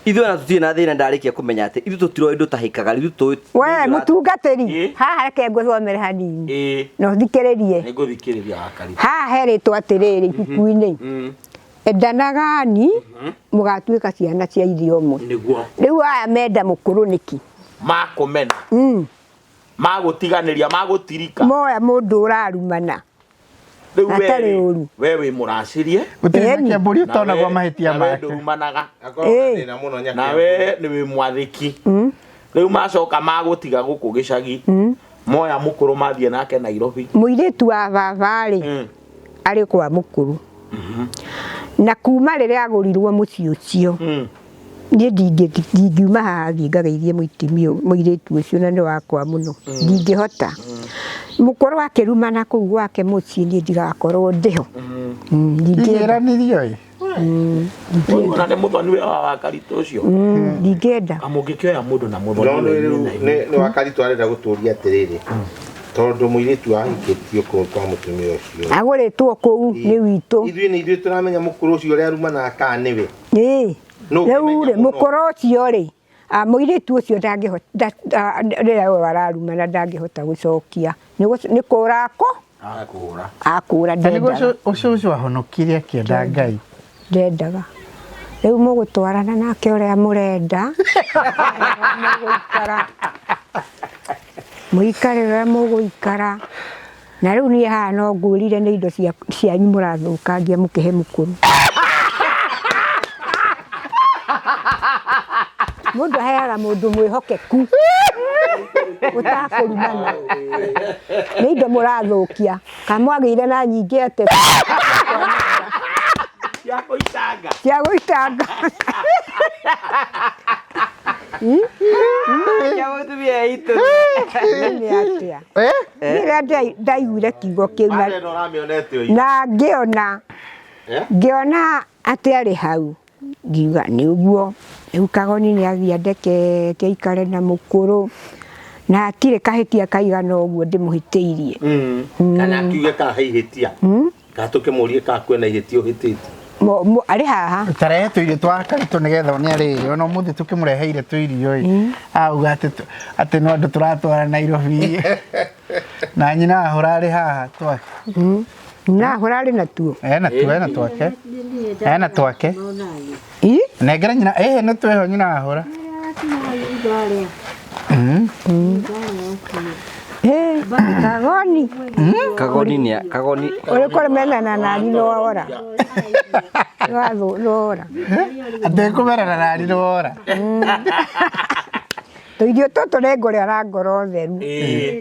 ithuĩ ona tũtirĩ na thĩna ndarĩkia kũmenya atĩ ithuĩ tũtirĩ indo tahĩkaga rĩu tũĩ we mũtungatĩri haha reke ngũthomere hanini no thikĩrĩrie nĩngũthikĩrĩria Wakaritu haha herĩtwo atĩrĩrĩ ibuku-inĩ endanagani mũgatuĩka ciana cia ithe ũmwe nĩguo rĩu aya menda mũkũrũ nĩki makũmena magũtiganĩria magũtirika moya mũndũ ũrarumana atarĩ ũru we wĩ mũracĩrie gũtirĩ na kĩambũri ũtonagwo mahĩtia make na we nĩ wĩ mwathĩki rĩu macoka magũtiga gũkũ gĩcagi moya mũkũrũ mathiĩ nake Nairobi mũirĩtu wa baba rĩ arĩ kwa mũkũrũ na kuma rĩrĩa agũrirwo mũciĩ ũcio niĩ ndingiuma haha thiĩ ngageithie mũirĩtu ũcio na nĩ wakwa mũno ndingĩhota mũkũrũ akĩrumana kũu gwake mũciĩ niĩ ndigakorwo ndĩho ndingĩranirio ona nĩ mũthoni wa Wakaritu ũcio ndingĩenda amũngĩkĩoya mũndũ na mũthoni nĩ Wakaritu arenda gũtũria atĩrĩrĩ tondũ mũirĩtu ahikĩtio kũu kwa mũtumia ũcio agũrĩtwo kũu nĩ witũ ithuĩ tũramenya mũkũrũ ũcio ũrĩa arumanaga kana nĩwe rĩu rĩ mũkũrũ ũcio rĩ mũirĩtu ũcio ndangĩhota rĩrĩa we wararumana ndangĩhota gũcokia nĩ kũũra akũũra nĩguo ũcio ahonokire akĩenda Ngai ndendaga rĩu mũgũtwarana nake ũrĩa mũrenda mũikare ũrĩa mũgũikara na rĩu niĩ haha no ngũrire nĩ indo cianyu mũrathũkangia mũkĩhe mũkũrũ mũndũ aheaga mũndũ mwĩhokeku ũtakũrumana nĩ indo mũrathũkia kamwagĩire na nyingĩ atĩ cia gũitanga rĩrĩa ndaiguire kiugo kĩu na ngĩona atĩ arĩ hau ngiuga nĩ ũguo rĩu Kagoni nĩ athiĩ andekete aikare na mũkũrũ na hatirĩ kahĩtia kaigana ũguo ndĩmũhĩtĩirie kana akiuge kahĩtia gatũkĩmũrie ka kwena ihĩtia ũhĩtĩtie arĩ haha tarehe tũirio twa Wakaritu nĩgetha one arĩe ona ũmũthĩ tũkĩmũreheire tũirio auga atĩ no andũ tũratwara Nairobi na nyina ahũra arĩ haha twake na ahũra arĩ natuo ena twake nengera nyina nĩ tweho nyina ahũra Kagoni ũrĩkũrĩ menana nani nora nora ndĩkũmerana nani nora tũirio tũtũ nĩ ngũrĩara ngoro theru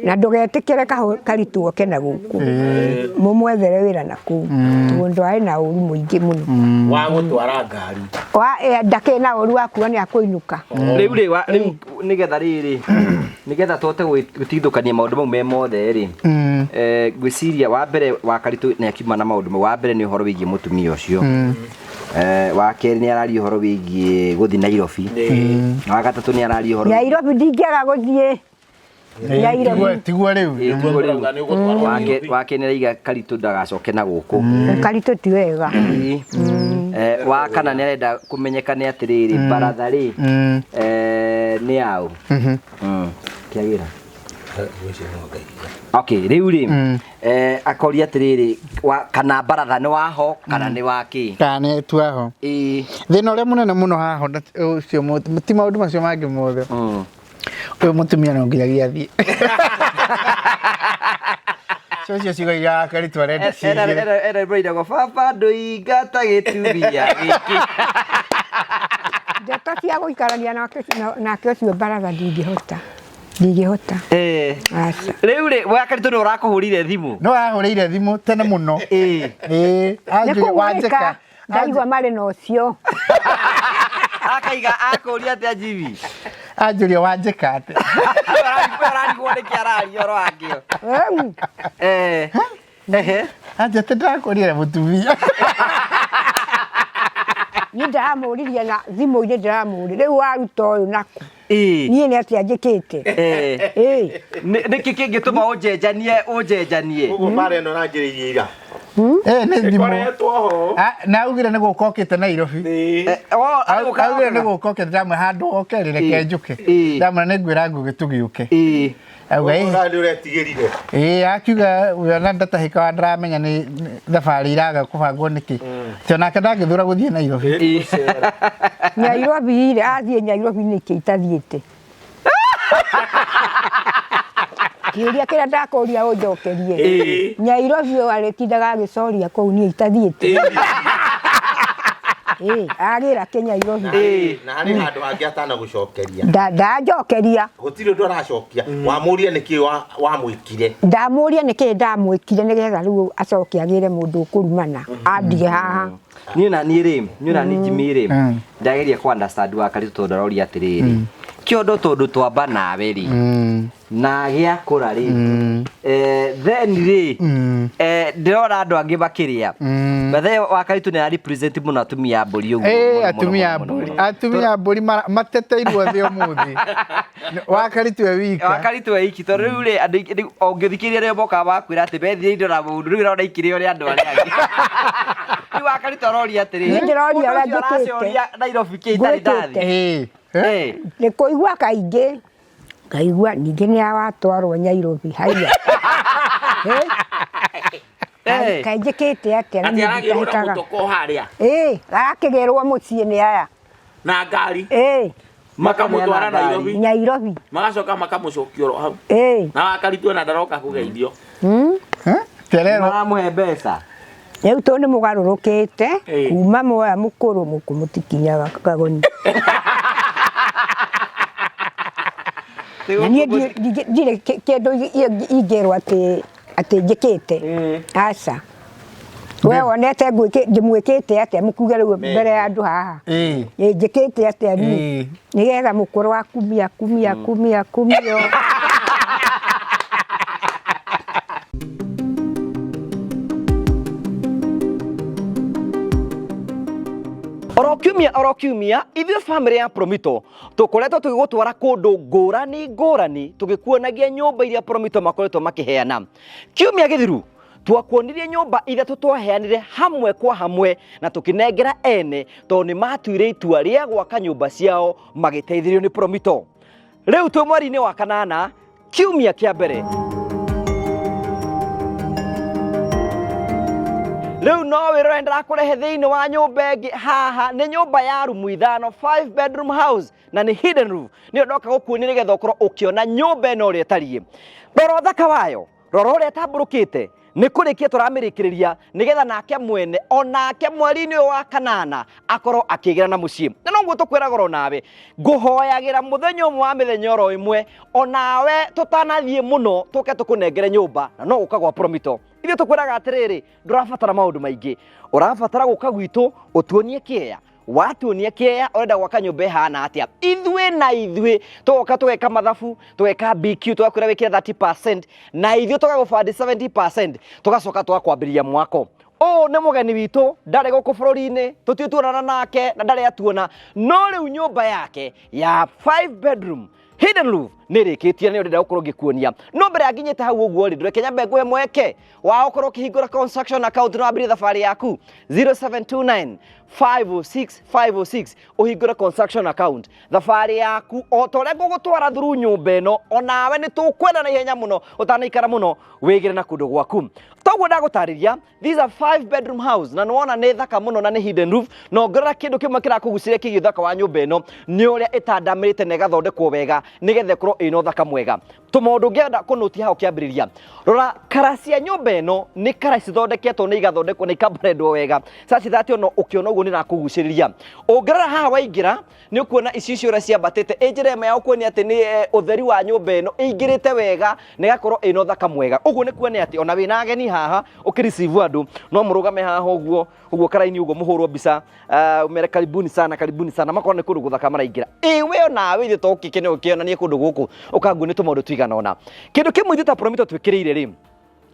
na ndũgetĩkĩre Wakaritu oke na gũkũ mũmwethere wĩra na kũu tondũ arĩ na ũru mũingĩ mũno wa gũtwara ngari ndakĩrĩ na ũru wa kuga nĩ akũinũka rĩu nĩgetha tũhote gũtithũkania maũndũ mau me mothe rĩ ngwĩciria wa mbere Wakaritu nĩ akiuma na maũndũ mau wa mbere nĩ ũhoro wĩgiĩ mũtumia ũcio wa kerĩ nĩ araria ũhoro wĩgiĩ gũthiĩ Nairobi na wa gatatũ nĩ araria ũhoro Nairobi ndingĩaga gũthiĩ tiguo rĩu wa kerĩ nĩ araiga Wakaritu ndagacoke na gũkũ Wakaritu ti wega wa kana nĩ arenda kũmenyeka nĩ atĩrĩrĩ baratha rĩ nĩ aũ kĩagĩra okay rĩu rĩ akoria atĩrĩrĩ kana baratha nĩ waho kana nĩ waki kana nĩ tuaho thĩna ũrĩa mũnene mũno haha ũcio ti maũndũ macio mangĩ mothe ũyũ mũtumia no nginyagia athiĩ Socio cigoiga Wakaritu arenda cigĩre era brĩdagwo baba ndũingata gĩtubia gĩkĩ ndeto cia gũikarania nake ũcio baratha ndingĩhota rĩu rĩ Wakaritu nĩ ũrakũhũrire thimũ no ahũrĩire thimũ tene mũno anjũria wanjĩka ndaigua marĩ na ũcio akaiga akũria atĩa jivi anjũria wanjĩka atĩ ararigwo nĩkĩ araria ũhoro wakĩo anja atĩ ndakũrire mũtumia Ni ndamuririe na thimu-inĩ ndĩramũria rĩu waruta ũyũ naku niĩ nĩ atĩa njĩkĩte nĩkĩ kĩngĩtũma ũnjenjanie Ũguo mara ĩno ranjĩrĩirie ira. Nĩ thimũ. Ĩkoretwo ho. Na augire nĩ gũka okĩte Nairobi. Augire nĩ gũka okĩte ndamwe handũ okerire ke njũke. Ndamwe nĩ ngwĩra Ngugi tũgĩũke. Auga Nĩ ũretigĩrire. Akiuga wĩona ndatahĩka wa ndaramenya nĩ thabarĩ iraga kũbangwo nĩkĩ. Tĩ onake ndangĩthũra gũthiĩ Nairobi. Nairobi athiĩ Nairobi nĩkĩ itathiĩte kĩũria kĩrĩa ndakũria ũnjokerie Nairobi arĩtindaga agĩcoria kũu niĩ itathiĩte agĩra Nairobi Na harĩ handũ hangĩ atanagũcokeria. ndanjokeria Gũtirĩ ũndũ aracokia. Wamũria nĩkĩ wamwĩkire. ndamũria nĩkĩ ndamwĩkire nĩgetha rĩu acoke agĩre mũndũ ũkũrumana andige haha niĩ na niĩ Jimmy rĩ ndageria ku understand Wakaritu tondũ ndaroria atĩrĩrĩ kĩondo tondũ twamba nawe rĩ na gĩakũra rĩ then rĩ ndĩrona andũ angĩ makĩrĩa bethe Wakaritu nĩ represent mũno atumia mbũri ũguo atumia mbũri mateteirwo thĩ ũmũthĩ Wakaritu e wiki tondũ rĩu rĩ andũ ũngĩthikĩria rĩo moka bakwĩra atĩ bethire indo na mũndũ rĩu ũrona ikĩrĩa ũrĩa andũ arĩa angĩ rĩu Wakaritu aroria atĩrĩrĩ nĩ ndĩroria ũrĩa njĩkĩte Nairobi kĩtarĩ ndathi nĩ kũigua kaingĩ ngaigua ningĩ nĩ awatwarwo Nairobi haiya kainjĩkĩte atĩa Ati aragĩrwo na mũtoko harĩa. Gakĩgĩrwo mũciĩ nĩ aya Na ngari. Makamũtwara Nairobi. Nairobi. Magacoka makamũcokia oro hau. Na Wakaritu na ndaroka kũgeithio. Maramũhe mbeca. Rĩu tũ nĩ mũgarũrũkĩte kuma moya mũkũrũ mũtikinyaga Kagoni. Niĩ ndirĩ kĩndũ ingĩrwo atĩ njĩkĩte aca we wonete ndĩmwĩkĩte atĩa mũkuge rĩu mbere ya andũ haha njĩkĩte atĩa niĩ nĩgetha mũkũrũ wa kumio Orokiumia ithuĩ family ya Promito tũkoretwo tũgĩgũtwara kũndũ ngũrani tũgĩkuonagia nyũmba iria Promito makoretwo makĩheana. Kiumia gĩthiru twakuonirie nyũmba ithatũ twaheanire hamwe kwa hamwe na tũkĩnengera ene tondũ nĩ matuire itua rĩa gwaka nyũmba ciao magĩteithĩrio nĩ Promito. Rĩu twĩ mweri-inĩ wa kanana kiumia kĩa mbere. Rĩu no wĩrore ndĩrakũrehe thĩinĩ wa nyũmba ĩngĩ haha nĩ nyũmba ya rumu ithano 5 bedroom house na nĩ hidden roof. Nĩ ndoka gũkuonia nĩgetha ũkorwo ũkĩona nyũmba ĩno ũrĩa ĩtariĩ. Rora ũthaka wayo, rora ũrĩa ĩtambũrũkĩte. Nĩ kũrĩkia tũramĩrĩkĩrĩria nĩgetha nake mwene onake mweri-inĩ ũyũ wa kanana akorwo akĩgĩra na mũciĩ. Na noguo tũkwĩraga oro nawe ngũhoyagĩra mũthenya ũmwe wa mĩthenya oro ĩmwe onawe tũtanathiĩ mũno tũke tũkũnengere nyũmba na no gũka gwa Promito. Ithuĩ tũkwĩraga atĩrĩrĩ ndũrabatara maũndũ maingĩ, ũrabatara gũka gwitũ ũtuonie kĩeya. Watuonia kĩeya ũrenda gwaka nyũmba ĩhana atĩa. Ithuĩ tũgoka tũgeka mathabu, tũgeka BQ tũgakwĩra wĩkĩre 30% na ithuĩ tũgagũbandi 70% tũgacoka tũgakwambĩrĩria mwako. Nĩ mũgeni witũ ndarĩ gũkũ bũrũri-inĩ tũtirĩ tuonana nake na ndarĩ atuona no rĩu nyũmba yake ya 5 bedroom hidden roof nĩrĩkĩtie nĩ ũrenda gũkorwo ngĩkuonia. No mbere ya nginyĩte hau ũguo rĩ ndũreke nyambe nguhe mweke wa gũkorwo ũkĩhingũra construction account no wambĩrĩrie thabarĩ yaku 0729 506 ũhingũre construction account. Thabarĩ yaku o ta ũrĩa ngũgũtwara through nyũmba ĩno onawe nĩ tũkwenda na ihenya mũno ũtanaikara mũno wĩgĩre na kũndũ gwaku. Toguo ndagũtarĩria these are 5 bedroom house na nĩwona nĩ thaka mũno na nĩ hidden roof na ongerera kĩndũ kĩmwe kĩrakũgucĩrĩria kĩgiĩ ũthaka wa nyũmba ĩno nĩ ũrĩa ĩtandamĩrĩte na ĩgathondekwo wega nĩgetha ĩkorwo ĩna ũthaka mwega. Tũmaũndũ ũngĩenda kũnũtia hau kĩambĩrĩria rora kara cia nyũmba ĩno nĩ kara cithondeketwo na igathondekwo na ikabrandwo wega saci that ono ũkĩona ũguo nĩ nakũgucĩrĩria. Ũngĩrora haha waingĩra nĩ ũkuona icio ũrĩa ciambatĩte njĩra ĩmwe ya gũkuonia atĩ nĩ ũtheri wa nyũmba ĩno ĩingĩrĩte wega na ĩgakorwo ĩna ũthaka mwega. Ũguo nĩ kuonia atĩ ona wĩna ageni haha ũkĩreceive andũ no mũrũgame haha ũguo karaini ũguo mũhũrwo mbica mere karibuni sana makona nĩ kũndũ gũthaka maraingĩra. We onawe ithuĩ to ũkĩkene ũkĩonanie kũndũ gũkũ ũkanguo nĩ tũmaũndũ tũigana ũna. Kĩndũ kĩmwe ithuĩ ta Promito twĩkĩrĩire rĩ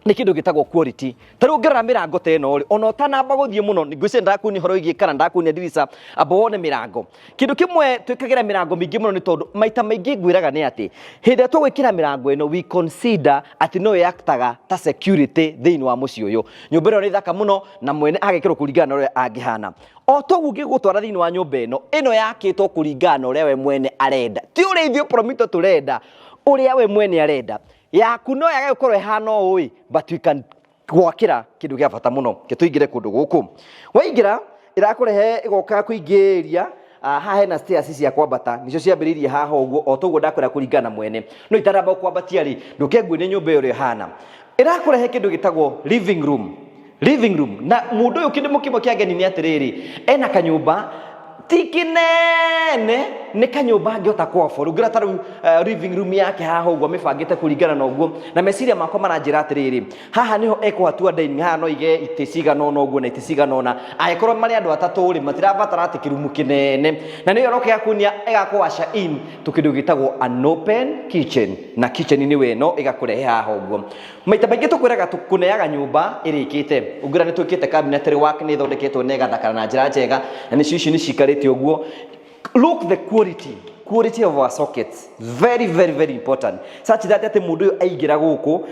nä kä ndå gä tagwo quality ta rä u ngä rora mä rango ta ä no ona ũtanamba gå thiä må no ngwä ndakunia horo igä kana ndakunia ndirica amba wone mä rango kä ndå kä mwe twä kagä ra mä rango mingä må no nä tondå maita maingä ngwä raga nä atä hä ndä ä tågwä kä ra mä rango ä no we consider atä no yaktaga ta security thä inä wa må ciä å yå nyå mba ä no nä thaka må no na mwene agä kä rwo kå ringana na å rä a angä hana o toguo ngä gå twara thä inä wa nyå mba ä no yakä two kå ringana na å rä a we mwene arenda ti å rä a ithuä promito tå renda å rä a we mwene arenda yaku no yage gukorwo ihana ũĩ but we can gwakĩra kĩndũ gĩa bata mũno ke tũingĩre kũndũ gũkũ waingĩra ĩrakũrehe ĩgoka kũingĩria haha hena stairs cia kwambata nicio ciambĩrĩirie haha ũguo o toguo ndakwĩra kũringana mwene no itaramba kwambatia rĩ ndũkengwe nĩ nyũmba ĩyo ĩhana ĩrakũrehe kĩndũ gĩtagwo living room na mũndũ ũyũ kĩndũ mũkĩmo kĩa ngeni nĩ atĩrĩrĩ ena kanyũmba ti kinene nä kanyåmba angĩhota kwaboru ngä ta rä living room yake haha ũguo mĩbangĩte kũringana na ũguo na meciria makwa maranjĩra atĩrĩrĩ haha nĩho ekũhatua dining haha no ige itĩ cigana ũna ũguo na itĩ cigana ũna angĩkorwo marĩ andũ atatũ rĩ matirabatara atĩ kĩrumu kĩnene na nĩyo roke yakunia ĩgakũwaca in tũkĩndũ gĩtagwo an open kitchen na kitchen nĩ weno ĩgakũrehe haha ũguo maita maingĩ tũkwĩraga kũneaga nyũmba ĩrĩkĩte ũngĩra nĩ twĩkĩte cabinet work nĩ ĩthondeketwo na ĩgathakara na njĩra njega na nĩcio ici nĩ cikarĩte ũguo look the quality of our sockets very important such that ate mundu uyu aingira guku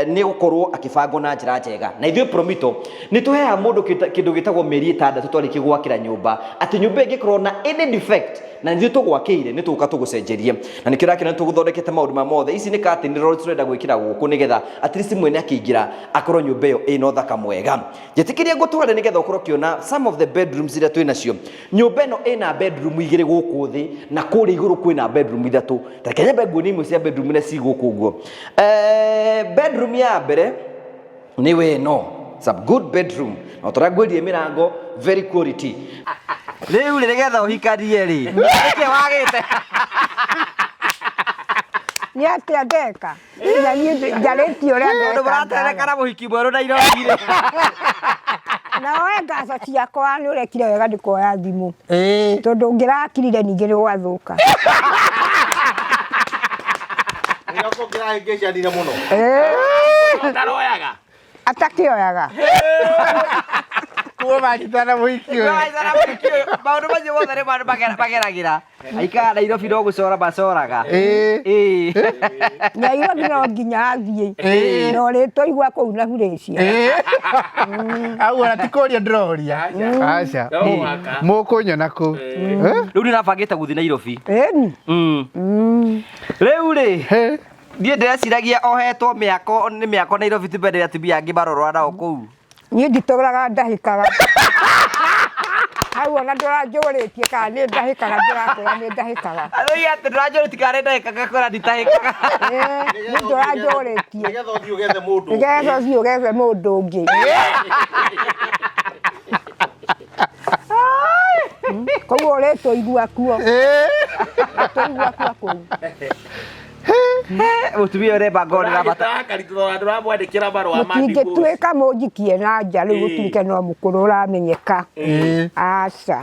ni gukorwo akibangwo na njira njega na ithuĩ promito ni tuheaga mundu kindu gitagwo mĩeri 6 twarĩkie gwakĩra nyũmba ati nyũmba ĩngĩkorwo na any defect na ithuĩ tũgwakĩire nĩ tũgũka tũgũcenjerie na nĩkĩo rakĩra tũgũthondekete maũndũ ma mothe ici nĩ curtain rolls tũrenda gwĩkĩra gũkũ nĩgetha at least mwene akĩingĩra akorwo nyũmba ĩyo ĩna ũthaka mwega njĩtĩkĩria ngũtware nĩgetha ũkorwo ũkĩona some of the bedrooms iria twĩ nacio nyũmba ĩno ĩna bedroom igĩrĩ gũkũ thĩ na kũrĩa igũrũ kwĩna bedroom ithatũ ta kenya bengu ni imwe cia bedroom na cigũkũ ũguo bedroom ya mbere nĩ weno some good bedroom na tũrangwĩrie mĩrango very quality rĩu nĩgetha ũhikanie rĩ nĩkĩ wagĩte nĩ atĩa ndeka na niĩ njarĩtie ũrĩa ndũ mũraterekana mũhiki mwerũ na irogire na oe ngaca ciakwa nĩ ũrekire wega ndĩkoya thimũ tondũ ngĩrakirire ningĩ nĩ gwathũka atakĩoyaga kuo manyitana mũhiki ũyũ maũndũ macio mothe nĩ maũndũ mageragĩra aikara Nairobi no gũcora macoraga Nairobi no nginya athiĩ no rĩtũigua kũu na hurĩcia au ona tikũria ndĩroria aca mũkũnyona kũ rĩu nĩrabangĩte gũthiĩ Nairobi ĩni rĩu rĩ niĩ ndĩreciragia ohetwo mĩako Nairobi tũmbere atumia angĩ marorwa nao kũu niĩ nditũraga ndahĩkaga hau ona ndũranjũrĩtie kana nĩ ndahĩkaga ndĩrakũra nĩ ndahĩkaga rĩu atĩ ndũranjũrĩtie kana nĩ ndahĩkaga kwĩra nditahĩkaga nĩ ndũranjũrĩtie nĩgetha ũthiĩ ũgethe mũndũ ũngĩ koguo ũrĩtũigua kuo tũigua kuo kũu mũtumia ũremba ngorĩra bata mũtingĩtuĩka mũnjikie na nja rĩu gũtuĩke no mũkũrũ ũramenyeka aca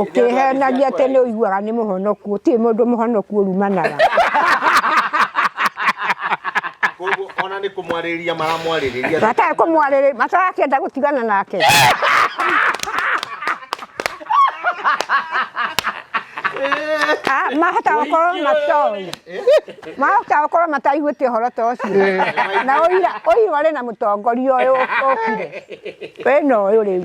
ũkĩhenagia atĩ nĩ ũiguaga nĩ mũhonoku ũtirĩ mũndũ mũhonoku ũrumanaga ona nĩ kũmwarĩrĩria maramwarĩrĩria matarĩ kũmwarĩrĩria matarakĩenda gũtigana nake mahota gũkorwo matoĩ mahota gũkorwo mataiguĩte ũhoro ta ũcio na ũira ũrĩ na mũtongoria ũyũ ũkire wĩna ũyũ rĩu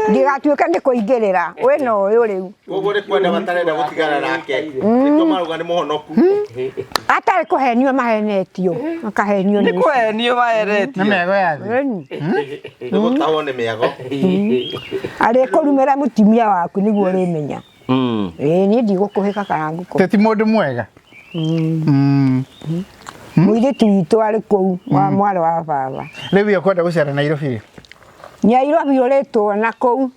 ndigatuĩke nĩ kũingĩrĩra wĩna ũyũ rĩu ũguo nĩ kwenda matarenda gũtigana nake nĩkĩo marauga nĩ mũhonoku atarĩ kũhenio mahenetio makahenio nĩ kũhenio mahenetio nĩ mĩago yathĩ nĩ gũtahwo nĩ mĩago arĩkũrumĩra mũtumia waku nĩguo ũrĩmenya niĩ ndigũkũhĩka kana ngũkũ ti mũndũ mwega mũirĩtu witũ arĩ kũu mwarĩ wa baba rĩu ũkwenda gũcera Nairobi Nairobi ũrĩtũona kũu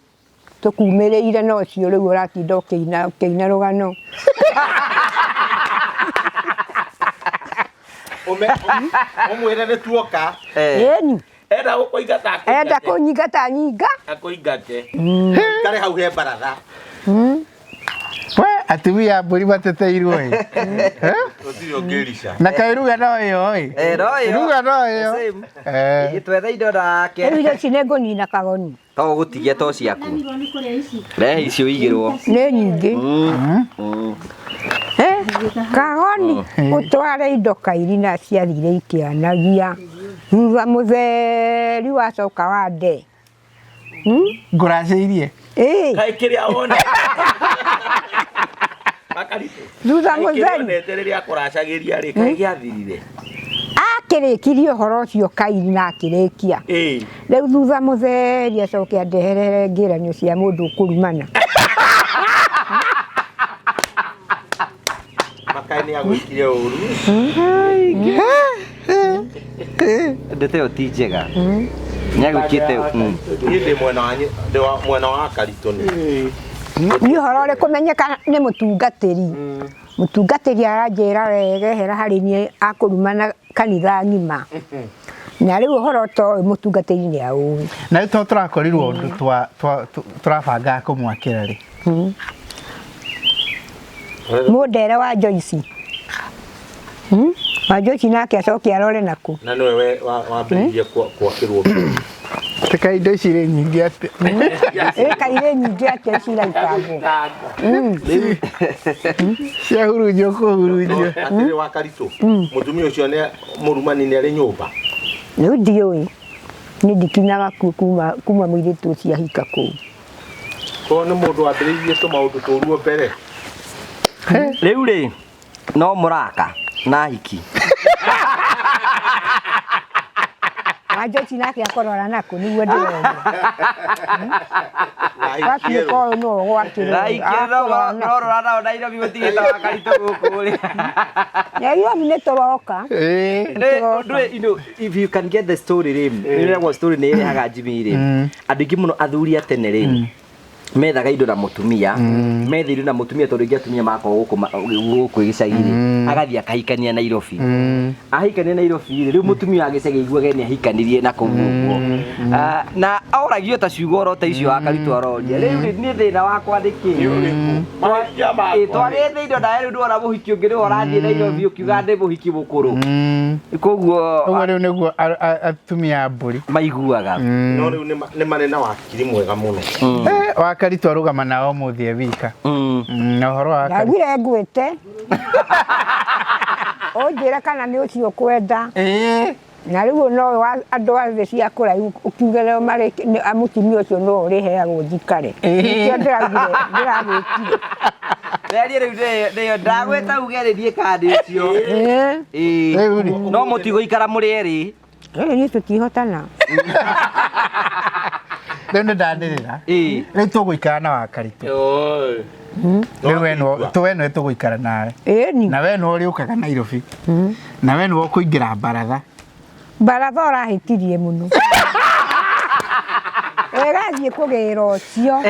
tũkumĩrĩire no cio rĩu ũratinda ũkĩina rũgano ũmwĩre nĩ tuoka ĩni enda kũnyingata nyinga akũingate karĩ hau he baratha we atumia mburi mateteirwo ĩ Usiyo gelisha. na kairuga no ĩyo ĩ ruga no ĩyo Twetha indo nake. Rĩu icio ici nĩ ngũnina Kagoni. To gũtigia to ciaku. Rehe icio igĩrwo. Nĩ nyingĩ. Kagoni ũtware indo Kairina ciathire ikĩanagia. Thutha mũtheri wacoka wande. ngũracĩirie Kai kiria ona. Wakaritu. Thutha mũtheri. Netereria kũracagiria rĩ kai gĩathirire. Akĩrĩkirie ũhoro ũcio Kairina akĩrĩkia. Rĩu thutha mũtheri acoke andeherere ngĩranio cia mũndũ ũkũrumana. Makaini ya gwikire uru. Ndete yo ti njega. Nyagwikite Inde mwena wa Wakaritu ni. Nĩ ũhoro ũrĩ kũmenyeka nĩ mũtungatĩri. Mũtungatĩri aranjĩra wega hera harĩ niĩ akũrumana kanitha ng'ima. Na rĩu ũhoro to mũtungatĩri nĩ aũĩ. na rĩu to tũrakorirwo ũndũ tũrabanga kũmwakĩra rĩ Mũndere wa Joyce. Wa Joyce nake acoke arore naku. Na niwe wambĩrĩirie kwakĩrwo. teka indo ici rĩ nyingĩ atĩ Kairĩ nyingĩ atĩ ciraikagwo. ciahurunjio kũhurunjio Atĩrĩ Wakaritu. Mũtumia ũcio nĩ mũrumani nĩ arĩ nyũmba. Rĩu ndiũĩ. Nĩ ndikinyaga kuma mũirĩtu ũcio ahika kũu. Ko nĩ mũndũ wambĩrĩirie tũmaũndũ tũruo mbere. Rĩu rĩ no mũraka na hiki. Wa Joyce nake akorora naku nĩguo ndĩrona. Wakiĩ koyo no gwakĩrwo. No rora Nairobi gũtigĩta Wakaritu gũkũ rĩ. Nairobi nĩ tũroka. If you can get the story rĩ. Nĩrĩagwo story nĩ ĩrehaga Jimmy rĩ. Andũ aingĩ mũno athuri a tene rĩ. Methaga indo na mutumia methirio na mutumia tondũ ingĩ atumia makoo gũkũ gĩcagi-rĩ agathiĩ akahikania Nairobi ahikania Nairobi rĩu mutumia wa gĩcagi aiguaga nĩ ahikanirie na kũu ũguo na oragio ta ciugo oro ta icio Wakaritu aroria rĩu nĩ thĩna wakwa ndĩkĩ twagĩte indo nawe rĩu ndwona mũhiki ũngĩ rĩu ũrathiĩ Nairobi ũkiuga ndĩ mũhiki mũkũrũ koguo rĩu nĩguo atumia a mbũri maiguaga No rĩu nĩ marĩ na wakiri mwega mũno. Wakaritu arũgama nao mũthĩ wika na ũhoro wa Ndagire ngwĩte. Ũnjĩra kana nĩ ũcio kwenda. Na rĩu no andũ othe cia kũraihu ũkiuga leo marĩ mũtumia ũcio no ũrĩheagwo njikare. Nĩkĩo ndĩragwĩtire. Rĩrĩ rĩu nĩyo ndagwĩta ugerĩrie kandi ũcio. No mũtigũikara mũrĩ erĩ. Niĩ tũtihotana. rĩu nĩ ndanĩrĩra rĩu tũgũikara na Wakaritu rĩu we nĩwe tũgũikara nawe na we nĩwe ũrĩũkaga Nairobi na we nĩwe ũkũingĩra Baratha. Baratha ũrahĩtirie mũno. Ĩgathiĩ kũgĩra ũcio.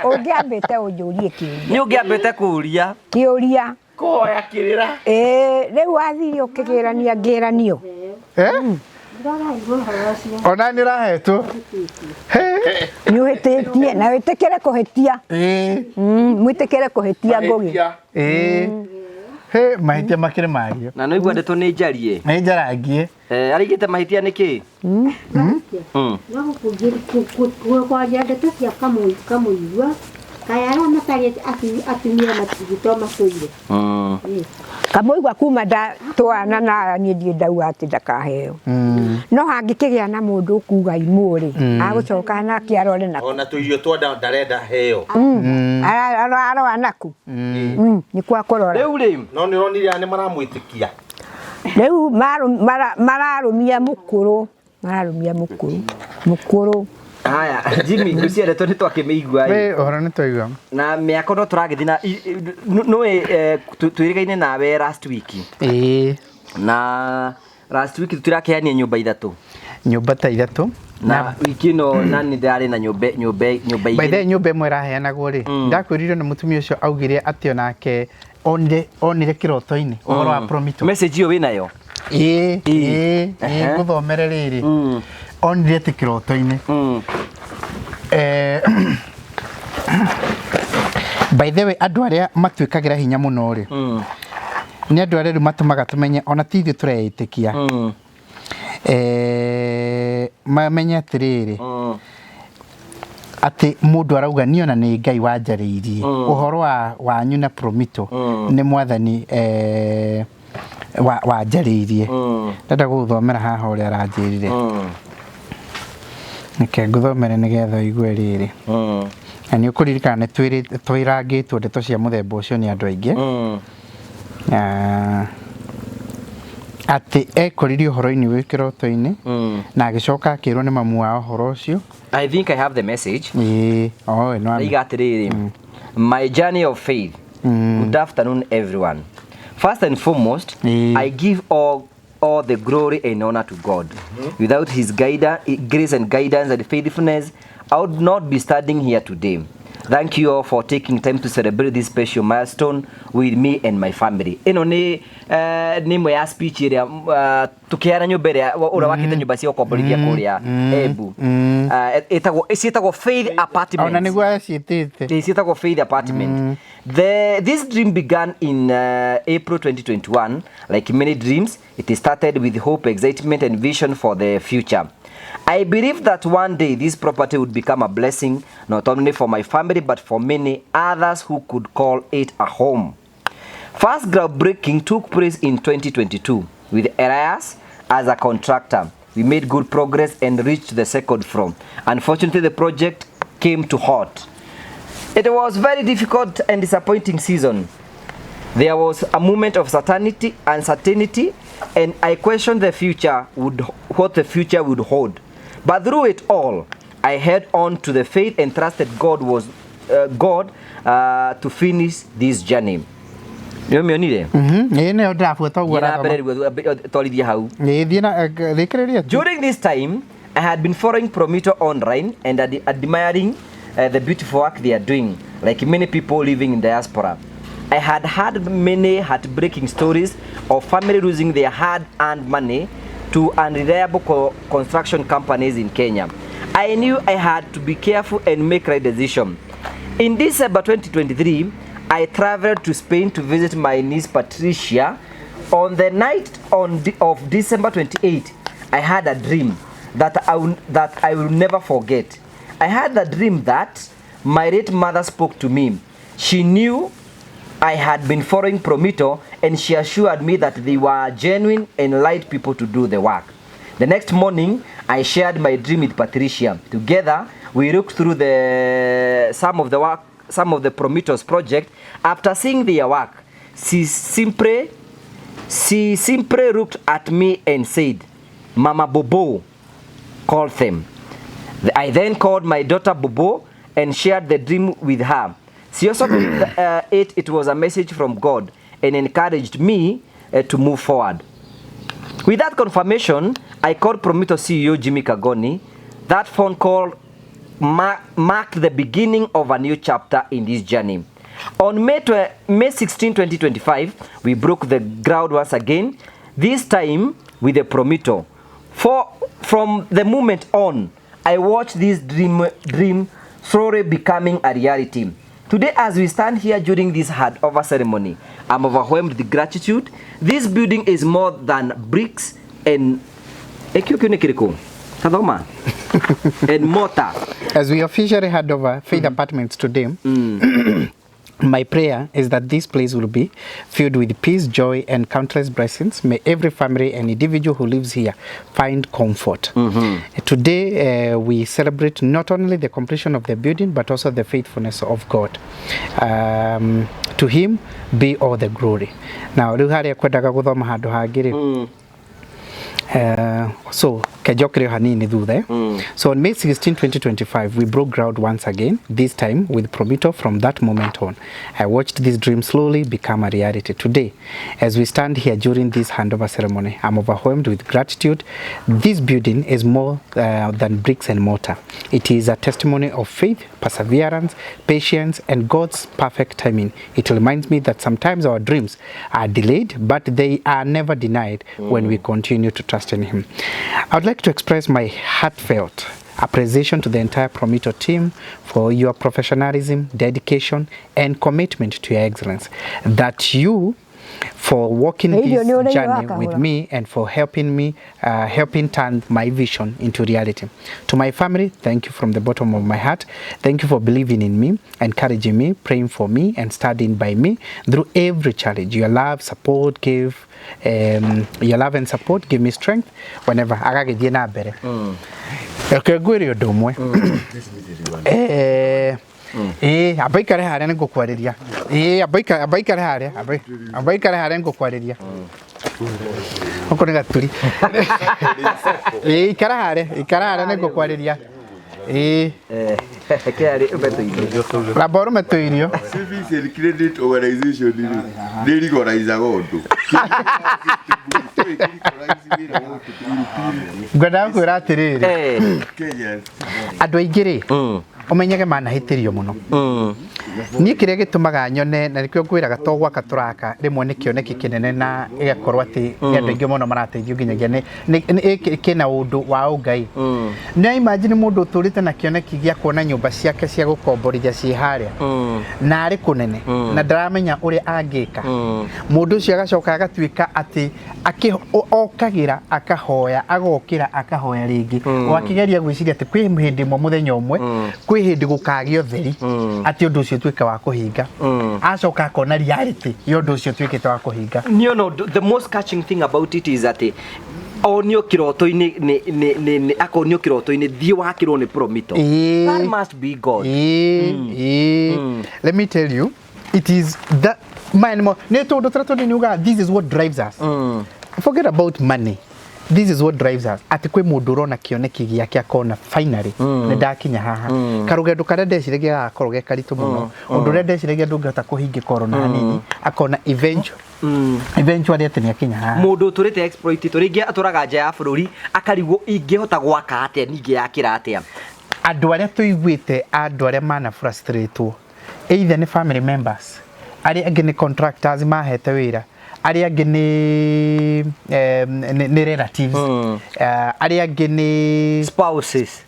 Ũngĩambĩte ũnjũrie kĩũria. Nĩ ũngĩambĩte kũũria. Kĩũria. Kũhoya kĩrĩra. Rĩu wathire ũkĩgĩrania ngĩranio. Ona nĩ ũrahetwo nĩ ũhĩtĩtie na wĩtĩkĩre kũhĩtia. Mwĩtĩkĩre kũhĩtia Ngugi. mahĩtia makĩrĩ mario Na no igua ndetwo nĩ njarie. nĩ njarangie Arigĩte mahĩtia nĩkĩ? No kwanja ndeto cia kamũigua kaya arĩa matarĩ atumia matigito matũire. Kamũigua kuma twana na niĩ ndiĩ ndauga atĩ ndakaheo. No hangĩkĩgĩa na mũndũ ũkuga imũrĩ agũcoka nake arore naku. Ona tũirio twa ndarenda heo. Aroa naku. Nĩ kwa kũrora. Rĩu rĩ No nĩ ũronire nĩ maramwĩtĩkia. Rĩu mararũmia mũkũrũ. Mũkũrũ. Haya Jimmy ngũciendetwo nĩ twakĩmĩigua we ũhoro nĩ twaigua na mĩako no tũragĩthiĩ na nĩwe twĩrĩgaine nawe last week na last week tũtirakĩheania nyũmba ithatũ ta ithatũ na wiki ĩno na nĩ ndarĩ na nyũmba by the nyũmba ĩmwe ĩraheanagwo rĩ ndakwĩrire na mũtumia ũcio augire atĩ onake onire kĩroto-inĩ ũhoro wa Promito message ĩyo wĩnayo ngũthomere rĩrĩ onire atĩ kĩroto-inĩ By the way, andũ arĩa matuĩkagĩra hinya mũno rĩ nĩ andũ arĩa matumaga tumenye ona ti ithuĩ tũreĩtĩkia mamenye atĩrĩrĩ atĩ mũndũ arauga niĩ ona nĩ Ngai wanjarĩirie ũhoro wanyu na Promito nĩ mwathani wanjarĩirie ndenda gũthomera haha ũrĩa aranjĩrire nĩke ngũthomere nĩgetha ũigue rĩrĩ na nĩ ũkũririkana nĩ twĩrangĩtwo ndeto cia mũthemba ũcio nĩ andũ aingĩ atĩ ekoririo ũhoro-inĩ wĩ kĩroto-inĩ na agĩcoka akĩrwo nĩ mamu wa ũhoro ũcio. I think I have the message. No. My journey of faith. Good afternoon, everyone. First and foremost, I give all the glory and honor to God. Without His grace and guidance and faithfulness, I would not be standing here today. Thank you all for taking time to celebrate this special milestone with me and my family. Ino ni mwe ya speech iria tukiara nyumba iria ura wakite nyumba cia ukomborithia kuria Embu. Etagwo Faith Apartment. Ona niguo ciitite. Etagwo Faith Apartment. This dream began in April 2021. Like many dreams, it started with hope, excitement and vision for the future. I believe that one day this property would become a blessing, not only for my family, but for many others who could call it a home. First groundbreaking took place in 2022 with Elias as a contractor. We made good progress and reached the second floor. Unfortunately, the project came to halt. It was very difficult and disappointing season. There was a moment of uncertainty, and I questioned what the future would hold. But through it all, I held on to the faith and trusted God to finish this journey. During this time, I had been following Promito online and admiring the beautiful work they are doing, like many people living in diaspora. I had heard many heartbreaking stories of family losing their hard-earned money to unreliable construction companies in Kenya. I knew I had to be careful and make right decision. In December 2023, I traveled to Spain to visit my niece Patricia. On the night of December 28, I had a dream that I will never forget. I had the dream that my late mother spoke to me. She knew I had been following Promito, and she assured me that they were genuine and light people to do the work. The next morning, I shared my dream with Patricia. Together, we looked through some of the Promito's project. After seeing their work, she simply looked at me and said, "Mama Bobo," called them. I then called my daughter Bobo and shared the dream with her. She also it was a message from God and encouraged me to move forward. With that confirmation, I called Promito CEO Jimmy Kagoni. That phone call marked the beginning of a new chapter in this journey. On May 16, 2025, we broke the ground once again, this time with a Promito. From the moment on, I watched this dream slowly becoming a reality. Today, as we stand here during this handover ceremony, I'm overwhelmed with gratitude. This building is more than bricks and and mortar. As we officially hand over Faith Apartments today, my prayer is that this place will be filled with peace, joy, and countless blessings. May every family and individual who lives here find comfort. Today, we celebrate not only the completion of the building, but also the faithfulness of God. To Him be all the glory. Now, so on May 16, 2025, we broke ground once again, this time with Promito. From that moment on, I watched this dream slowly become a reality. Today, as we stand here during this handover ceremony, I'm overwhelmed with gratitude. This building is more than bricks and mortar. It is a testimony of faith, perseverance, patience, and God's perfect timing. It reminds me that sometimes our dreams are delayed, but they are never denied when we continue to trust in Him. I would like to express my heartfelt Appreciation to the entire Promito team for your professionalism, dedication, and commitment to your excellence. That you for walking this journey with me and for helping turn my vision into reality. To my family, thank you from the bottom of my heart. Thank you for believing in me, encouraging me, praying for me, and standing by me through every challenge. Your love, support, give me strength whenever agagithie na mbere. Okay, gwiri undu umwe. Abaikare haria ningũkwarĩria. Abaikare haria ningũkwarĩria. Oko nĩ gaturi. Ikara haria ningũkwarĩria. Kĩarĩ ũmetũirio. Laboru metũirio. Civil Credit Organization nĩ rigorizaga ũndũ. Ngwenda kwĩra atĩrĩrĩ. Andũ aingĩ rĩ. Umenyage manahĩtĩrio mũno. Niĩ kĩrĩa gĩtũmaga nyone na nĩkĩo ngwĩraga to gwaka tũraka rĩmwe nĩ kĩoneki kĩnene na ĩgakorwo atĩ andũ aingĩ mũno marateithio nginyagia kĩna ũndũ wa ũngai. Nĩ imagine mũndũ ũtũrĩte na kĩoneki gĩa kuona nyũmba ciake cia gũkomborithia ciĩ harĩa na arĩ kũnene na ndaramenya ũrĩa angĩka. Mũndũ ũcio agacoka agatuĩka atĩ okagĩra akahoya agokĩra akahoya rĩngĩ wakĩgeria gwĩciria atĩ kwĩ hĩndĩ ĩmwe mũthenya ũmwe kwĩ hĩndĩ gũkagĩa ũtheri atĩ ũndũ ũcio tuĩke wa kũhinga acoka akona reality ya ũndũ ũcio tuĩkĩte wa kũhinga. No, the most catching thing about it is that onio kiroto-inĩ akonio kiroto-inĩ thiĩ wakĩrwo nĩ Promito. That must be God. Let me tell you, it is that man nĩ tondũ tũratũ niuga this is what drives us. Forget about money. This is what drives us. Ati kwĩ mũndũ ũrona kĩoneki gĩake akona finally nĩ ndakinya haha. Karũgendo karĩa ndeciragia gakorwo ge karitũ mũno. Ũndũ ũrĩa ndeciragia ndũngĩhota kũhingĩka oro na hanini akona eventually atĩ nĩ akinya haha. Mũndũ ũtũrĩte exploit rĩngĩ atũraga nja ya bũrũri akarigwo ingĩhota gwaka atĩa ningĩ yakĩra atĩa. Andũ arĩa tũiguĩte andũ arĩa mana frustrate either nĩ family members arĩa angĩ nĩ contractors mahete wĩra arĩa angĩ nĩ relatives arĩa angĩ nĩ spouses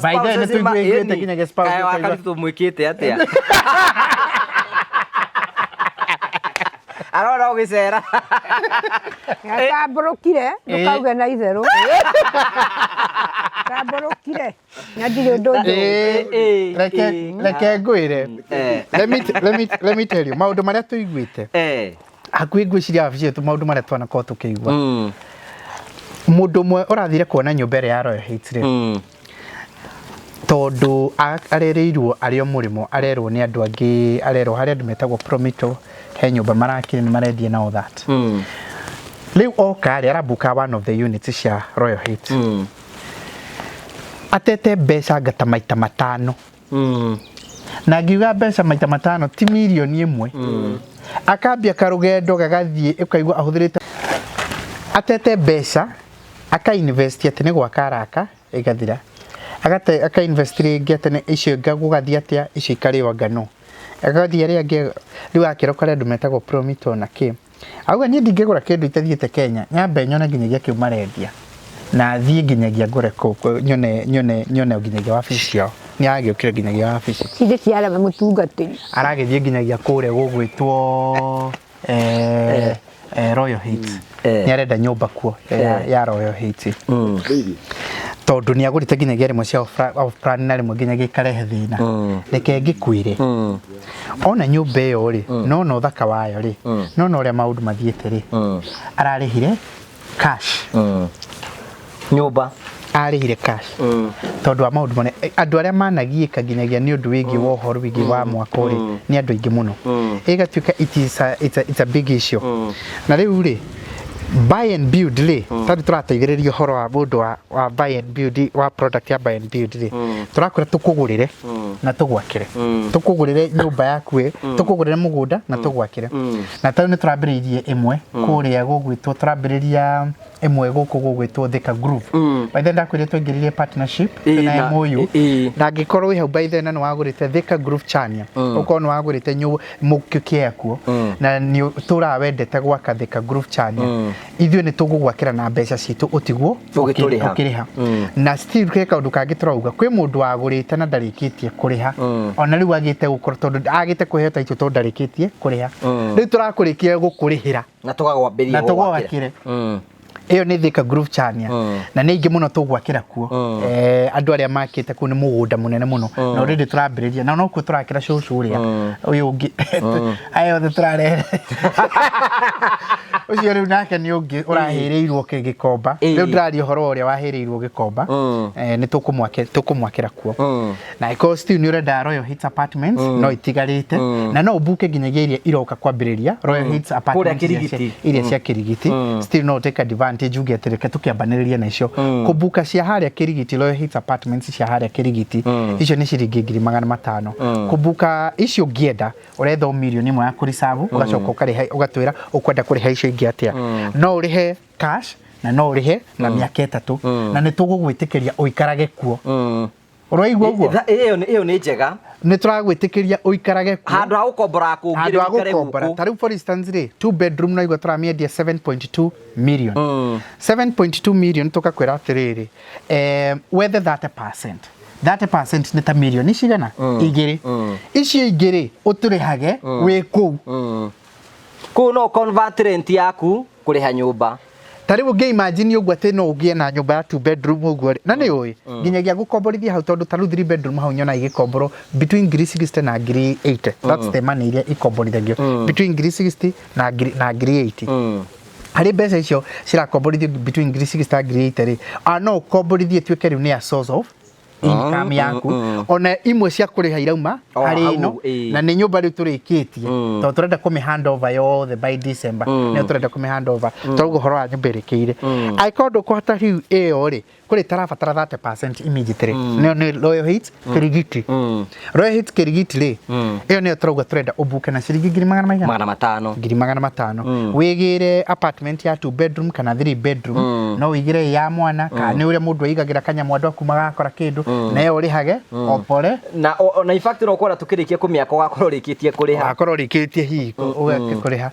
by the way nĩ tũiguĩte nginya spouses kaĩ Wakaritu mwĩkĩte atĩa arora ũgĩcera atamborokire ndũkauge na itherũ atamborokire na ndirĩ ũndũ reke ngwĩre let me tell you maũndũ marĩa tũiguĩte hakuhĩ ngwĩciria wabici tu maũndũ marĩa twanakorwo tũkĩigua mũndũ ũmwe ũrathire kuona nyũmba ĩrĩa ya Royal Heights rĩ tondũ arerĩirwo arĩ o mũrĩmo arerwo nĩ andũ angĩ arerwo harĩa andũ metagwo Promito he nyũmba marakire nĩ marendia na all that rĩu oka rĩ arabuka one of the units cia Royal Heights atete mbeca ngata maita matano na ngiuga mbeca maita matano ti milioni ĩmwe akambia karũgendo gagathiĩ ũkaigua ahũthĩrĩte atete mbeca aka-invest atĩ nĩ gwaka araka ĩgathira aka-invest rĩngĩ atĩ nĩ icio gũgathiĩ atĩa icio ikarĩo ngano agathiĩ arĩa angĩ rĩu akĩroka arĩa andũ metagwo Promito na kĩ auga niĩ ndingĩgũra kĩndũ itathiĩte Kenya nyambe nyone nginyagia kĩu marendia na thiĩ nginyagia ngũre nyone nginyagia wabici ciao nĩ agĩũkire nginyagia wabici cithĩ ciarema mũtungatĩri aragĩthiĩ nginyagia kũrĩa gũgwĩtwo Royal Heights nĩ arenda nyũmba kuo ya Royal Heights tondũ nĩ agũrĩte nginyagia rĩmwe cia off plan na rĩmwe nginyagia ikarehe thĩna reke ngĩkwĩre ona nyũmba ĩyo rĩ no ũthaka wayo rĩ no ũrĩa maũndũ mathiĩte rĩ ararĩhire cash nyũmba arĩhire cash tondũ wa maũndũ mane andũ arĩa managiĩka nginyagia nĩ ũndũ wĩgiĩ wa ũhoro wĩgiĩ wa mwako rĩ nĩ andũ aingĩ mũno ĩgatuĩka it's a big issue na rĩu rĩ buy and build rĩ tondũ tũrateithĩrĩria ũhoro wa mũndũ wa buy and build wa product ya buy and build rĩ tũrakwĩra tũkũgũrĩre na tũgwakĩre tũkũgũrĩre nyũmba yaku tũkũgũrĩre mũgũnda na tũgwakĩre na tondũ nĩ tũrambĩrĩirie ĩmwe kũrĩa gũgwĩtwo tũrambĩrĩria ĩmwe gũkũ gũgwĩtwo Thika Group by then ndakwĩrire tũingĩrĩrie partnership na MOU na angĩkorwo wĩ hau by then nĩ wagũrĩte Thika Group channel ũkorwo nĩ wagũrĩte mũkĩkĩa kuo na nĩ tũrawendete gwaka Thika Group channel Ithuĩ nĩ tũgũgwakĩra na mbeca citũ ũtigwo ũkĩrĩha na still kĩ kaũndũ kangĩ tũrauga kwĩ mũndũ wagũrĩte na ndarĩkĩtie kũrĩha ona rĩu agĩte gũkorwo tondũ agĩte kũheo taitũ tondũ ndarĩkĩtie kũrĩha rĩu tũrakũrĩkia gũkũrĩhĩra na tũgagwambĩria iyo nĩ Thika Groove Chania na nĩ ingĩ mũno tũgwakĩra kuo andũ arĩa makĩte kuo nĩ mũgũnda mũnene mũno na already tũrambĩrĩria na nokuo tũrakĩra cũcũ ũrĩa ũyũ ũngĩ ayo othe tũrarehe ucio rĩu nake nĩ ũngĩ ũrahĩrĩirwo gĩkomba rĩu ndĩraria ũhoro ũrĩa wahĩrĩirwo gĩkomba nĩ tũkũmwakĩra kuo na cost nĩ ũrenda Royal Hits Apartments no itigarĩte na no ũbuke nginyagia iria iroka kwambĩrĩria Royal Hits Apartments iria cia Kirigiti still no take advantage uge atireke tukiambanĩrĩria na icio kubuka cia harĩa Kirigiti Royal Hits Apartments cia harĩa Kirigiti icio nĩ ciringi 500 kubuka icio ngĩenda ũretha milioni ĩmwe ya kũrisavu ũgacoka ũkarĩha ũgatwĩra ũkwenda kũrĩha icio ingĩ atĩa no ũrĩhe cash na no ũrĩhe na mĩaka 3 na nĩ tũgũgwĩtĩkĩria ũikarage kuo ũraigua ũguo iyo nĩ njega nĩ tũragwĩtĩkĩria ũikarage kuo handũ ha gũkombora kũngĩ ũikare gũkũ ta rĩu for instance rĩ 2 bedroom no igwa tũramĩendia 7.2 million 7.2 million tũkakwĩra atĩrĩrĩ wethe 30% nĩ ta milioni cigana igĩrĩ icio igĩrĩ ũtũrĩhage wĩ kũu no convert rent yaku kũrĩha nyũmba taribu game imagine ũguo atĩ no ũgĩe na nyũmba ya 2 bedroom ũguo na nĩ ũĩ nginyagia gũkomborithia hau tondũ taru 3 bedroom hau nyona igĩkomborwo between 360 na 380 that's the money iria ikomborithagio between 360 na 380 hari mbeca icio cirakomborithio between 360 na 380 rĩ no ũkomborithie tuĩke rĩu nĩ a source of income yaku ona imwe cia kũrĩha irauma harĩ ino na nĩ nyũmba rĩu tũrĩkĩtie tondũ tũrenda kũmĩ hand over yothe by December nĩ tũrenda kũmĩ hand over tondũ ũhoro wa nyũmba ĩrĩkĩire angĩkorwo ndũkũhota rĩu ĩyo rĩ kũrĩ tarabatara 30% immediately nĩ Royal Hits Kirigiti Royal Hits Kirigiti rĩ ĩyo nĩyo tũrenda ũbuke na ciringi 500 wĩgĩre apartment ya 2 bedroom kana 3 bedroom no wĩgĩre ya mwana kana nĩ ũrĩa mũndũ aigagĩra kanyamũ andũ akuma gakora kĩndũ na yo rĩhage opore na in fact no kwenda tukĩrĩkia kũmĩaka ũgakorwo rĩkĩtie kũrĩha ũgakorwo rĩkĩtie hihi ũgakĩrĩha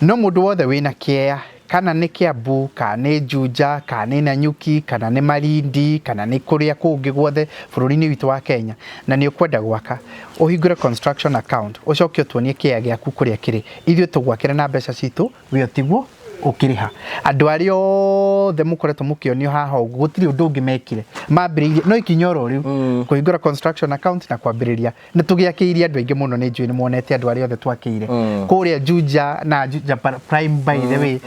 no mũndũ wothe wĩna kĩea kana nĩ Kiambu kana nĩ Juja kana nĩ Nanyuki kana nĩ Malindi kana nĩ kũrĩa kũngĩ guothe bũrũri-inĩ witũ wa Kenya na nĩ ũkwenda gwaka ũhingũre construction account ũcoke ũtuonie kĩea gĩaku kũrĩa kĩrĩ ithuĩ tũgwakĩre na mbeca citũ wĩ ũtigwo ukiriha andu arĩa othe mukoretwo mukionio haha uguo gutiri undu ungi mekire mambiririe no ikinyoro riu kuhingura construction account na kwambiriria ni tugiakiirie andu aingi muno ni njui ni muonete andu arĩa othe twakiire kuria Juja na Juja Prime by the way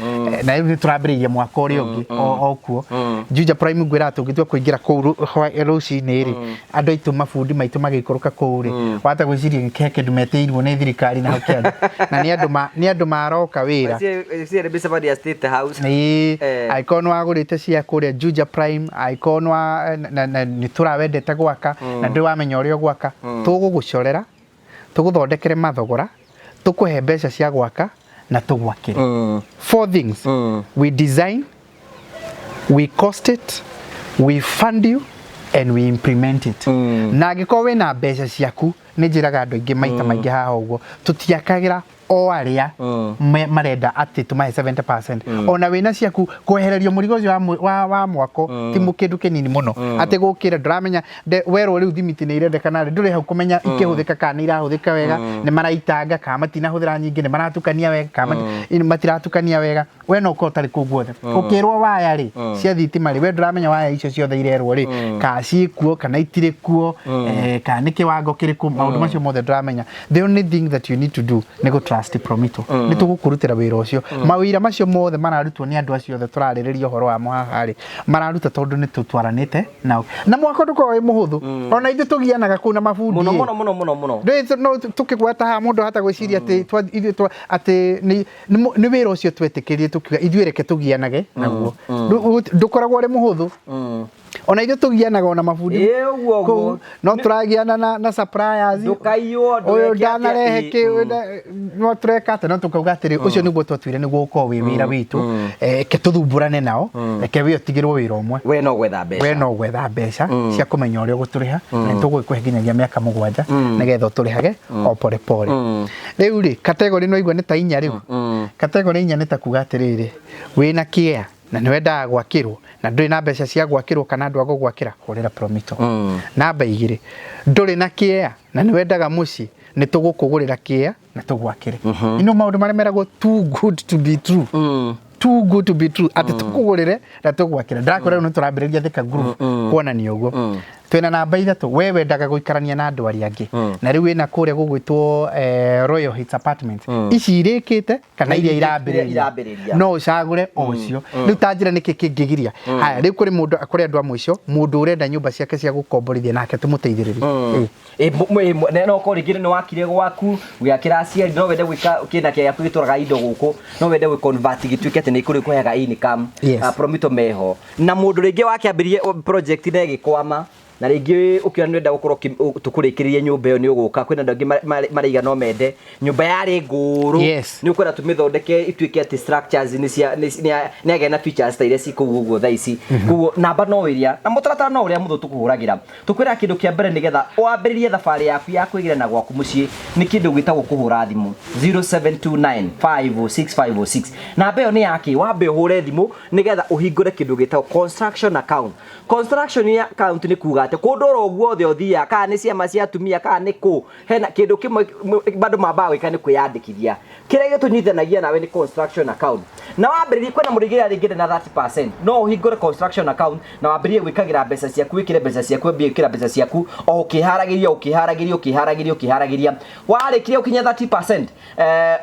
na ni turambiririe mwaka ũrĩa ungi okuo Juja Prime ngwira tungithwa kuingira kuu ruci-inĩ ri andu aitu mabundi maitu magikũrũka kuu ri wata gwiciria keke ndumeteirwo ni thirikari na hokiani na ni andu maroka wira ya State House ni icon wagurite cia kuria Juja Prime icon wa ni turawendete gwaka na ndi wamenya uria gwaka tugugucorera tuguthondekere mathogora tukuhe mbeca cia gwaka na tugwakire 4 things we design, we cost it, we fund you and we implement it na angĩkorwo wĩna mbeca ciaku nĩ njĩraga andũ aingĩ maita maingĩ haha ũguo tũtiakagira o aria marenda ati tumahe 70% ona wina ciaku kwehererio murigo wa mwako ti mukindu kinini muno ati gukira ndramenya wero riu thimiti ni irendekana nduri hau kumenya ikihuthika kana irahuthika wega ni maraitanga kama matinahuthira nyingi ni maratukania wega kama matiratukania wega we no ko tari kuguothe ukirwo waya ri cia thitima ri we ndramenya waya icio ciothe irerwo ri ka ciikuo kana itire kuo kana ni kiwango kiriku maundu macio mothe ndramenya the only thing that you need to do ni go trust Promito ni tugukurutira wira ucio mawira macio mothe mararutwo ni andu acio othe turaririria uhoro wa muhahari mararuta tondu ni tutwaranite nao na mwako nduko wi muhuthu ona ithu tugianaga ku na mabundi muno no tukigwata ha mundu hata gwiciria ati ni wira ucio twetikirie tukiga ithuĩ reke tugianage naguo ndukoragwo ri muhuthu ona ithu tugianaga ona mabundi uguo no turagiana na suppliers ndukaiywo oyo ndanarehe ki no tureka ate no tukauga atiri ucio niguo twatwire niguo uko wi wira witu ke tuthumburane nao ke wi otigirwo wira umwe we no gwetha mbeca cia kumenya uria guturiha na tugwikwe nginyagia miaka 7 nigetha turihage o pole pole riu ri category no igwa ni ta inya riu category inya ni ta kuga atiriri wina kia na niwendaga gwakirwo na nduri na mbeca cia gwakirwo kana andu agugwakira hurira Promito namba 2 nduri na kia na niwendaga muci ni tugukugurira kia na tugwakire ino maundu maria meragwo too good to be true too good to be true ati tukugurire na tugwakire ndakora no turambiriria thika group kuonania uguo twena namba 3 we wendaga guikarania na andu ari angi na riu ina kuria gugwitwo Royal Heights Apartment ici irikite kana iria irambiriria no ucagure ucio riu tanjira niki kingigiria haya riu kuri mundu akuri andu amwicio mundu urenda nyumba ciake cia gukomborithia nake tumuteithiririe no korigire no wakire gwaku wiakira aciari no wende gwika kina kia kwituraga indo guku no wende gwi convert gituike ati ni kuri kuheaga income Promito meho na mundu ringi wakiambirie project ine gikwama na ringi ukiona nenda gukorwo tukurikirie nyumba iyo ni uguka kwina ndangi mariga no mende nyumba yari nguru ni ukwenda tumithondeke ituike ati structures ni agena features ta iria cikuguo tha ici kuguo namba no iria na mutaratara no uria muthu tukuhuragira tukwira kindu kia mbere nigetha wambiririe thabari yaku ya kwigire na gwaku mucii ni kindu gitagwo kuhura thimu 0729506506 namba iyo ni yaki wambe uhure thimu nigetha uhingure kindu gitagwo construction account account ni kuga ate kundoro guothe othia kana ni ciama cia atumia kana ni ku hena kindu kimwe bado mabawe kana kwiyandikithia kire gitunyithanagia nawe ni construction account na wambiririe kwena murigira ringire na 30% no uhingure construction account na wambiririe gwikagira mbeca ciaku wikire mbeca ciaku wikira mbeca ciaku o ukiharagiria warikire ukinya 30%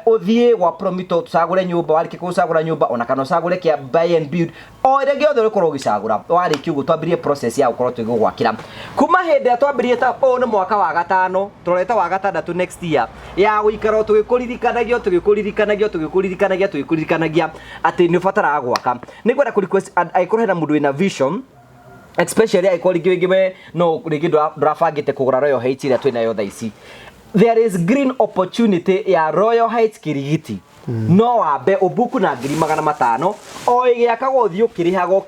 uthie gwa Promito tusagure nyumba warike kusagura nyumba ona kana usagure kia buy and build o rege othe ukorwo gicagura warike ugo twambirie process ya ukorwo twigugwakira kuma hende atwambirie ta o ni mwaka wa gatano tureta wa gatandatu next year ya guikara tugikuririkanagia ati ni fatara gwaka nigwenda ku request aikorwo hena mundu ina vision especially aikorwo ngime no rigi drafagite kugura Royal Heights ira twina yo thaici there is green opportunity ya Royal Heights Kirigiti no abe ubuku na 500 o igiakaga uthio kirihaga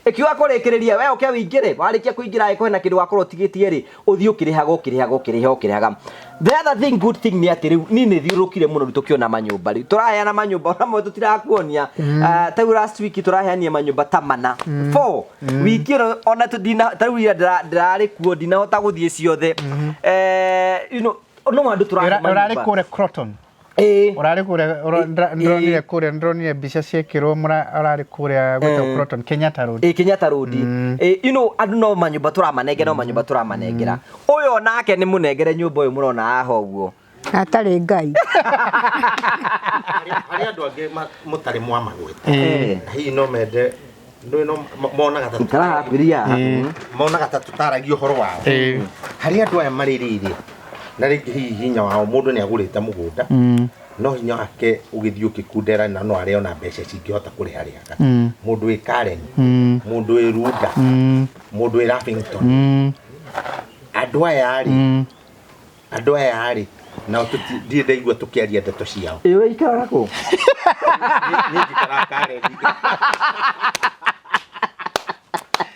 ikiwa kurekereria we ukia wingire warikia kuingira iko na kindu wakorwo tigitie ri uthio kirihaga the other thing good thing ni atiri ni thiurukire muno tukiona manyumba ri turaheana manyumba na mwe tutirakuonia ta last week turaheania manyumba tamana 4 wiki ona tudina tarwira ndarari kuo dina hota guthie ciothe you know no mandu urari kure Croton urari kure ndronire mbica ciekirwo urari kure gwetwo Croton Kenyatta Road you know andu no manyumba turamanengera uyo nake ni munengere nyumba uyu murona haha uguo atari ngai ari andu angi mutari mwamagwete hi no mende no mona gatatu tarabiria mona gatatu taragio horo wao hari andu aya mariririe na ringi hinya wao mundu ni agurite mugunda no hinya ake ugithiuki kundera na no ari ona mbeca cingihota kuri hariaga mundu wi Karen mundu wi Ruga mundu wi Lavington andu aya ari na tuti ndaigua tukiaria ndeto ciao iwe ikaraga ku ni ikara Karen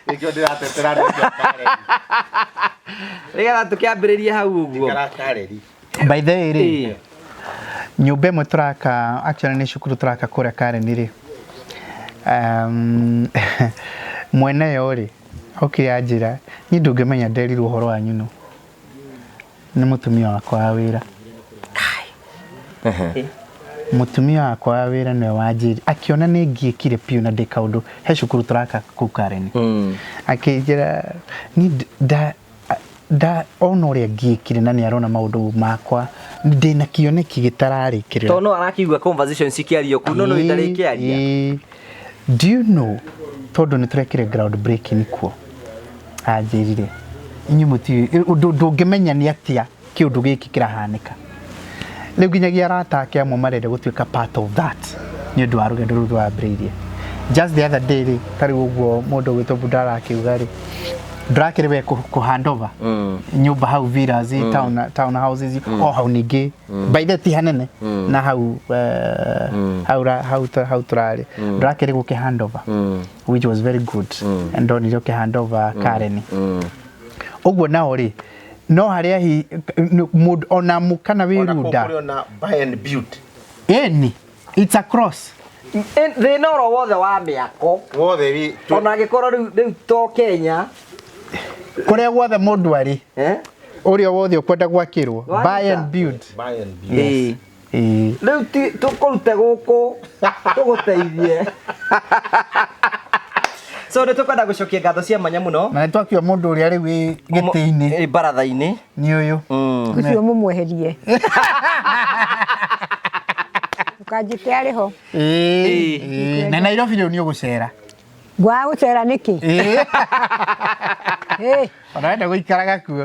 nikyo ndiratetera ndio Karen rega tukiambiriria hau uguo by the way nyumba imwe turaka actually ni shukuru turaka kure Karen ri mwene yori okiyajira ni ndungimenya nderi ruhoro wanyu no ni mutumia wakwa wa wira mutumia wakwa wa wira ni wajiri akiona ni ngiekire piu na ndikaundu he shukuru turaka ku Karen akijira ni da onoria ngiekire na ni arona maundu makwa ndina kioneki gitararikire to no arakigwa conversation sikiario kuno no itarikiaria do you know todo ni turekire ground breaking kuo ajirire inyu muti ndungimenya ni atia kiundu giki kirahanika riu ginyagia arata ake amwe marende gutuika part of that ni ndu wa rugendo rwa Brairie just the other day tari uguo mundu gwitwo Budara akiuga ri ndrakiriwe ku handover nyumba hau villas town houses o hau ningi by the tihanene na hau hau turari ndrakiri guke handover which was very good and on yoke handover Karen uguo nao ri no haria hi ona mukana wiruda buy and build any it's across they know wothe wa miako wothe wi ona gikoro riu to Kenya kuria wothe mundu ari uria wothe ukwenda gwakirwo buy and build riu tukurute guku tuguteithie so nä tå kwenda gå cokia ngatho cia mwanya må no na nä twakiwa må ndå å rä a rä u gä tä-inä baratha-inä nä å yå å cio må mweherie å kanjä te arä ho na Nairobi rä u nä å gå cera ngwa gå cera nä kä onarenda gå ikaraga kuo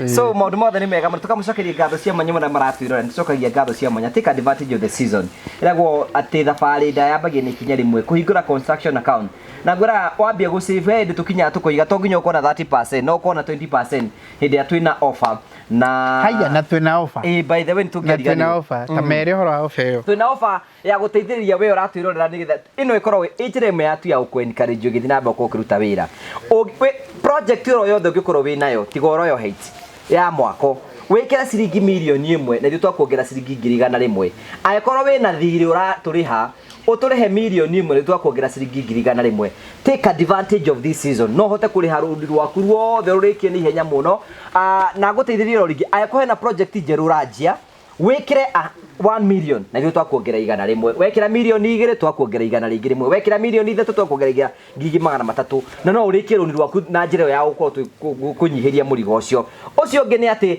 so maundu mothe nä mega må tå kamå cokerie ngatho cia mwanya må na maratwä nä tå cokagia ngatho cia mwanya take advantage of the season ĩragwo atä thabarä nda yambagia nä ikinya rĩmwe kũhingũra construction account na ngwĩra wambia gå save hĩndĩ tũkinya tũkũiga to nginya ũkorwo na 30% no ũkorwo na 20% hĩndĩ ĩrĩa twĩna offer na haya na twĩna offer by the way nĩtũngĩariganĩrwo twĩna offer ta mere ũhoro wa offer ĩyo twĩna offer ya gũteithĩrĩria we ũratwĩrorera nĩgetha ĩno ĩkorwo ĩ njĩra ĩmwe yatu ya gũkũ-encourage ũgĩthiĩ na mbere ũkĩruta wĩra project ĩyo yothe ũngĩkorwo wĩ nayo tiga oroyo hate ya mwako wĩkĩra ciringi mirioni 1 na ithuĩ twakuongerera ciringi 100 angĩkorwo wĩna thirĩ ũratũrĩha uturihe mirioni 1 nĩ twakuongerera ciringi 100 take advantage of this season no hote kuriha rundi rwaku ruothe rurikie ni ihenya muno na guteithĩrĩria ringi angĩkorwo hena project njerũ ũranjia wĩkĩre 1 million na ithuĩ twakuongerera 100 wekĩra mirioni 2 twakuongerera 100 rĩngĩ rĩmwe wekĩra mirioni 3 twakuongerera 300 na no ũrĩkie rundi rwaku na njĩra ya gũkorwo kũnyihĩria mũrigo ũcio ũngĩ nĩ atĩ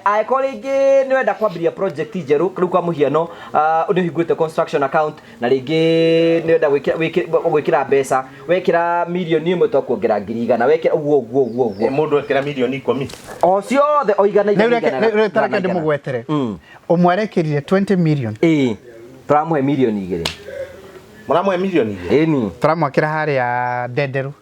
angĩkorwo rĩngĩ nĩ wenda kwambĩrĩria project njerũ rĩu kwa mũhiano nĩ ũhingũrĩte construction account na rĩngĩ nĩ wenda gwĩkĩra mbeca wekĩra mirioni 1 twakuongerera 100 wekĩra ũguo mũndũ ekĩra mirioni 10 o ciothe o igana rĩu tareke ndĩmũgwetere umwerekerie 20 million turamuhe mirioni 2 mũramuhe mirioni 2 turamwakĩra harĩa ndenderu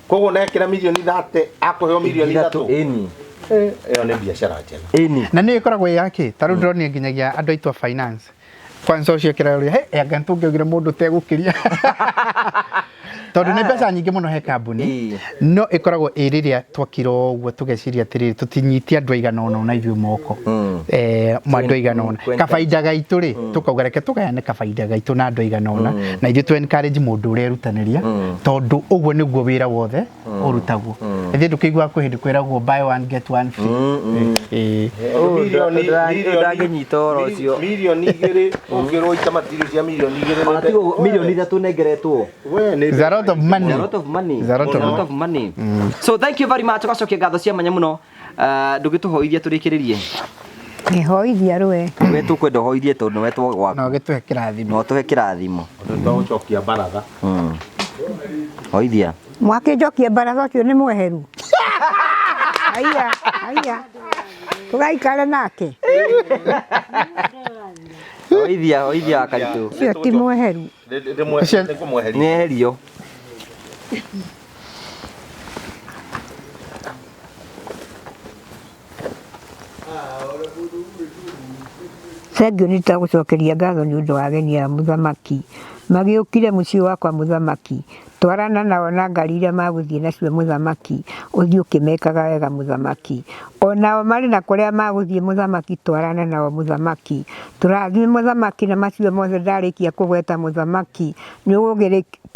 koguo nekĩra mirioni 30 akũheo mirioni 3 ĩyo nĩ biacara njega na nĩ ĩkoragwo yake ta rĩu ndĩronia nginyagia andũ aitũ a finance kwanza ũcio kĩra ũrĩa anga tũngĩogire mũndũ tegũkĩria tondũ nĩ mbeca nyingĩ mũno he kambuni no ĩkoragwo ĩ rĩrĩa twakirwo ũguo tũgeciria atĩrĩrĩ tũtinyitie andũ aigana ũna na ithuĩ moko andũ aigana ũna kabaida gaitũ rĩ tũkauga reke tũgayane kabaida gaitũ na andũ aigana ũna na ithuĩ tũ encourage mũndũ ũrĩa erutanĩria tondũ ũguo nĩguo wĩra wothe ũrutagwo ithuĩ ndũkĩigua kwĩ hĩndĩ kwĩragwo buy one get one free ndangĩnyita ũhoro ũcio mirioni 2 ũngĩrwo ita material cia mirioni 2 mirioni 3 nengeretwo It's a lot of money. A lot of money. So thank you very much. Tugacokia ngatho cia mwanya muno. Ndũgĩtũhoithia tũrĩkĩrĩrie. Hoithia rwe. We tũkwenda hoithie tondũ wetwo gwaku. No gĩtũhe kĩrathimo. No tũhe kĩrathimo. Tũgũcokia baratha. Hoithia. Mwakĩnjokia baratha ũcio nĩ mweheru. Haya. Tũgaikare nake. Hoithia Wakaritu. Ũcio ti mweheru. Nĩeherio. Thengiũ nĩ tagũcokeria ngatho nĩ ũndũ wa ageni a mũthamaki magĩũkire mũciĩ wakwa mũthamaki twarana nao na ngari iria magũthiĩ nacio mũthamaki ũthiĩ ũkĩmekaga wega mũthamaki onao marĩ na kũrĩa magũthiĩ mũthamaki twarana nao mũthamaki tũrathime mũthamaki na macio mothe ndarĩkia kũgweta mũthamaki nĩ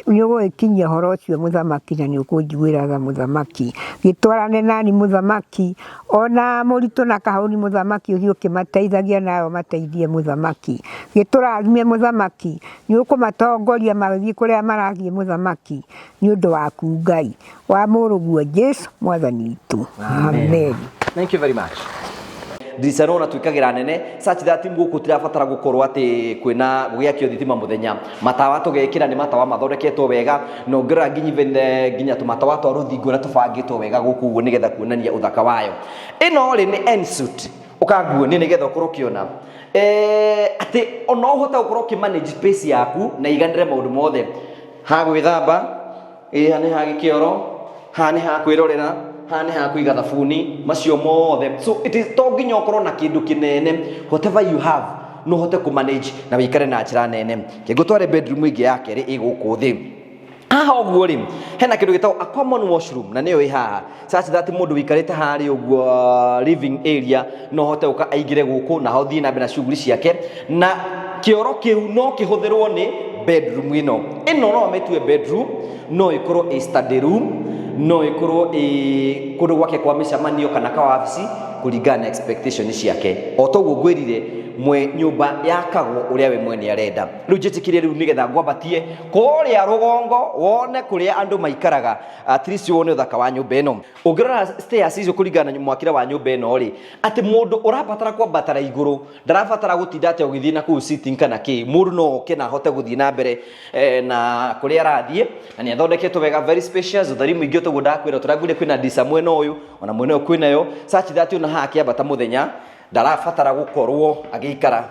ũgũgĩkinyia ũhoro ũcio mũthamaki na nĩ ũkũnjiguĩraga mũthamaki gĩtwarane nani mũthamaki ona mũritũ na kahũni mũthamaki ũthiĩ ũkĩmateithagia nao mateithie mũthamaki gĩtũrathime mũthamaki nĩ ũkũmatongoria magĩthiĩ kũrĩa marathiĩ mũthamaki nĩ ũndũ waku Ngai wa mũrũguo Jesũ mwathani witũ amen. Thank you very much. Ndicarona twikagira nene such that nguku tirabatara gukorwo ati kwina gũgĩakio thitima muthenya matawa tugekira ni matawa mathondeketwo wega no ngira nginya tumatawa twa rũthingo na tũbangĩtwo wega gũkũ ũguo nĩgetha kuonania ũthaka wayo ĩno rĩ nĩ ensuit ukaguo nĩ nĩgetha ũkorwo ũkĩona ati ona hota ukorwo ki manage space yaku na iganire maundu mothe ha gwithamba hani ha gikioro hani ha kwirorera hani ha kuiga thabuni macio mothe so it is to nginya ukorwo na kindu kinene whatever you have no hote ku manage na wikare na njira nene kigutware bedroom ingi yake ri iguku thi aha oguo ri hena kindu gitao a common washroom na niyo ihaha such that mundu wikarite hari oguo living area no hote uka aigire guku na hothie na bena shughuli ciake na kioro kiu no kihuthirwo ni bedroom ino no metue bedroom no ikorwo a study room no ikorwo kundu gwake kwa micamanio kana ka wabici kuringana expectation ciake o toguo ngwirire mwe nyumba yakagwo uria we mwene arenda riu njitikirie riu nigetha ngwambatie kuria rugongo wone kuria andu maikaraga at least wone uthaka wa nyumba ino ungirora stairs icio kuringana mwakira wa nyumba ino ri ati mundu urabatara kwambatara iguru ndarabatara gutinda ati ugithii na ku sitting kana ki mundu no oke na hote guthii na mbere na kuria arathie na ni athondeketwo wega very spacious uthari mwingi utoguo ndakwira turagwire kwina ndisa mwena uyu ona mwena uyu kwinayo such that una haki abata muthenya ndarabatara gukorwo agiikara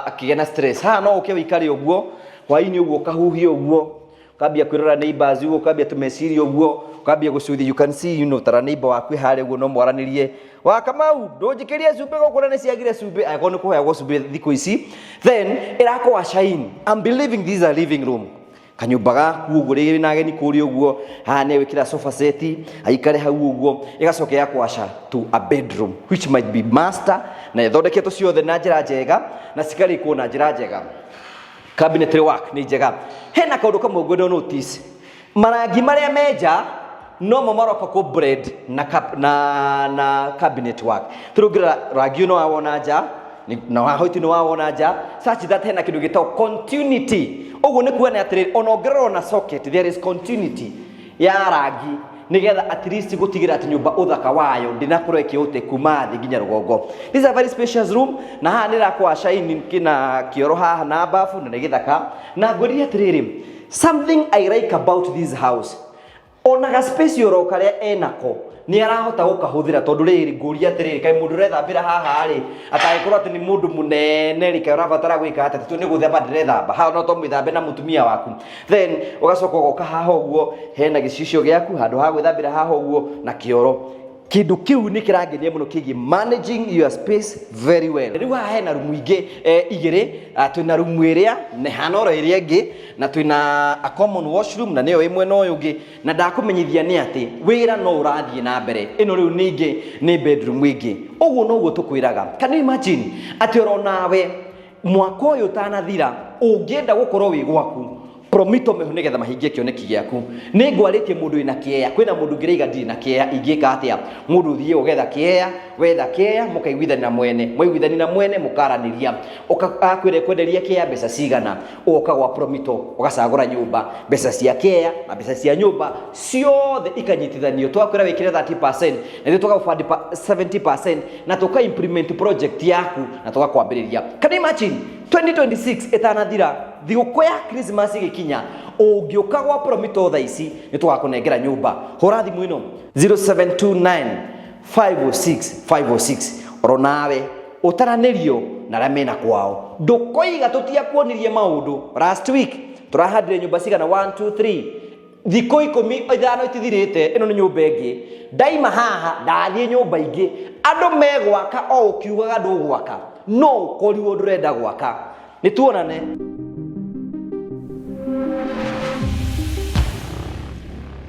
akigena stress ha no uke wikari uguo hwaini uguo kahuhi uguo kabia kwirora neighbors uguo kabia tumeciri uguo kabia gucuthi you can see tara neighbor waku hare uguo no mwaranirie wa Kamau ndunjikirie cumbe gukura ni ciagire cumbe agone kuheagwo cumbe thiku ici then irakwa shine I'm believing this is a living room kanyumba gaku uguo riri na ageni kuri uguo ne wikira sofa set aikare hau uguo igacoke yakwasha to a bedroom which might be master na ithondeketwo ciothe na njira njega na cikarikwo na njira njega cabinet work ni njega hena kaundu kamwe ngwenda notice marangi maria menja no maroka ko bread na cabinet work turugira rangi no awona nja na wahoiti no wawona nja such that hena kindu gitao continuity uguo ni kuona atiri onongerero na socket there is continuity ya rangi nigetha at least gutigira ati nyumba uthaka wayo ndinakorwo ikiute kuma thi nginya rugongo this is a very spacious room na haha nirakwa shine kina kioro haha na bafu na nigithaka na ngwiri atiriri something I like about this house ona ga space yoro karia enako ni arahota gukahuthira tondu riri nguria atiriri kai mundu rethambira haha ri ataikorwo ati ni mundu munene ri kai urabatara gwika ati tu ni guthamba ndirethamba ha no to mwithambe na mutumia waku then ugacoka goka haha uguo hena gicicio giaku handu ha gwithambira haha uguo na kioro kindu kiu ni kirangenia muno kigi managing your space very well riu haha hena rumu ingi igiri twina rumu iria ne hanoro iria ingi na twina a common washroom na niyo imwe no yungi na ndakumenyithia ni ati wira no urathie na mbere ino riu ningi ni bedroom ingi uguo no guo tukwiraga can you imagine ati oro nawe mwaka uyu tanathira ungienda gukorwo wi gwaku promito me nigetha mahingie kioneki giaku ni ngwaritie mundu ina kieya kwina mundu ngireiga ndi na kieya ingika atia mundu thie ugetha kieya wetha kieya mukaiguithani na mwene mwaiguithani na mwene mukaraniria ukakwire kwenderia kieya mbeca cigana uka gwa promito ugacagura nyumba mbeca cia kieya na mbeca cia nyumba ciothe ikanyitithanio twakwira wikire 30% na thio tugafund 70% na tuka implement project yaku na tugakwambiriria can you imagine 2026 etanathira thigũkũ ya Christmas igikinya ũngĩũka gwa promito thaa ici nĩ tũgakũnengera nyũmba hũra thimũ ĩno 0729 506 506 oro nawe ũtaranĩrio na arĩa mena kwao ndũkoiga tũtiakuonirie maũndũ last week tũrahandire nyũmba cigana 1 2 3 thikũ 15 itithirĩte ĩno nĩ nyũmba ĩngĩ ndaima haha ndathiĩ nyũmba ingĩ andũ megwaka o ũkiugaga ndũgwaka no ũkorirwo ndũrenda gwaka nĩ tuonane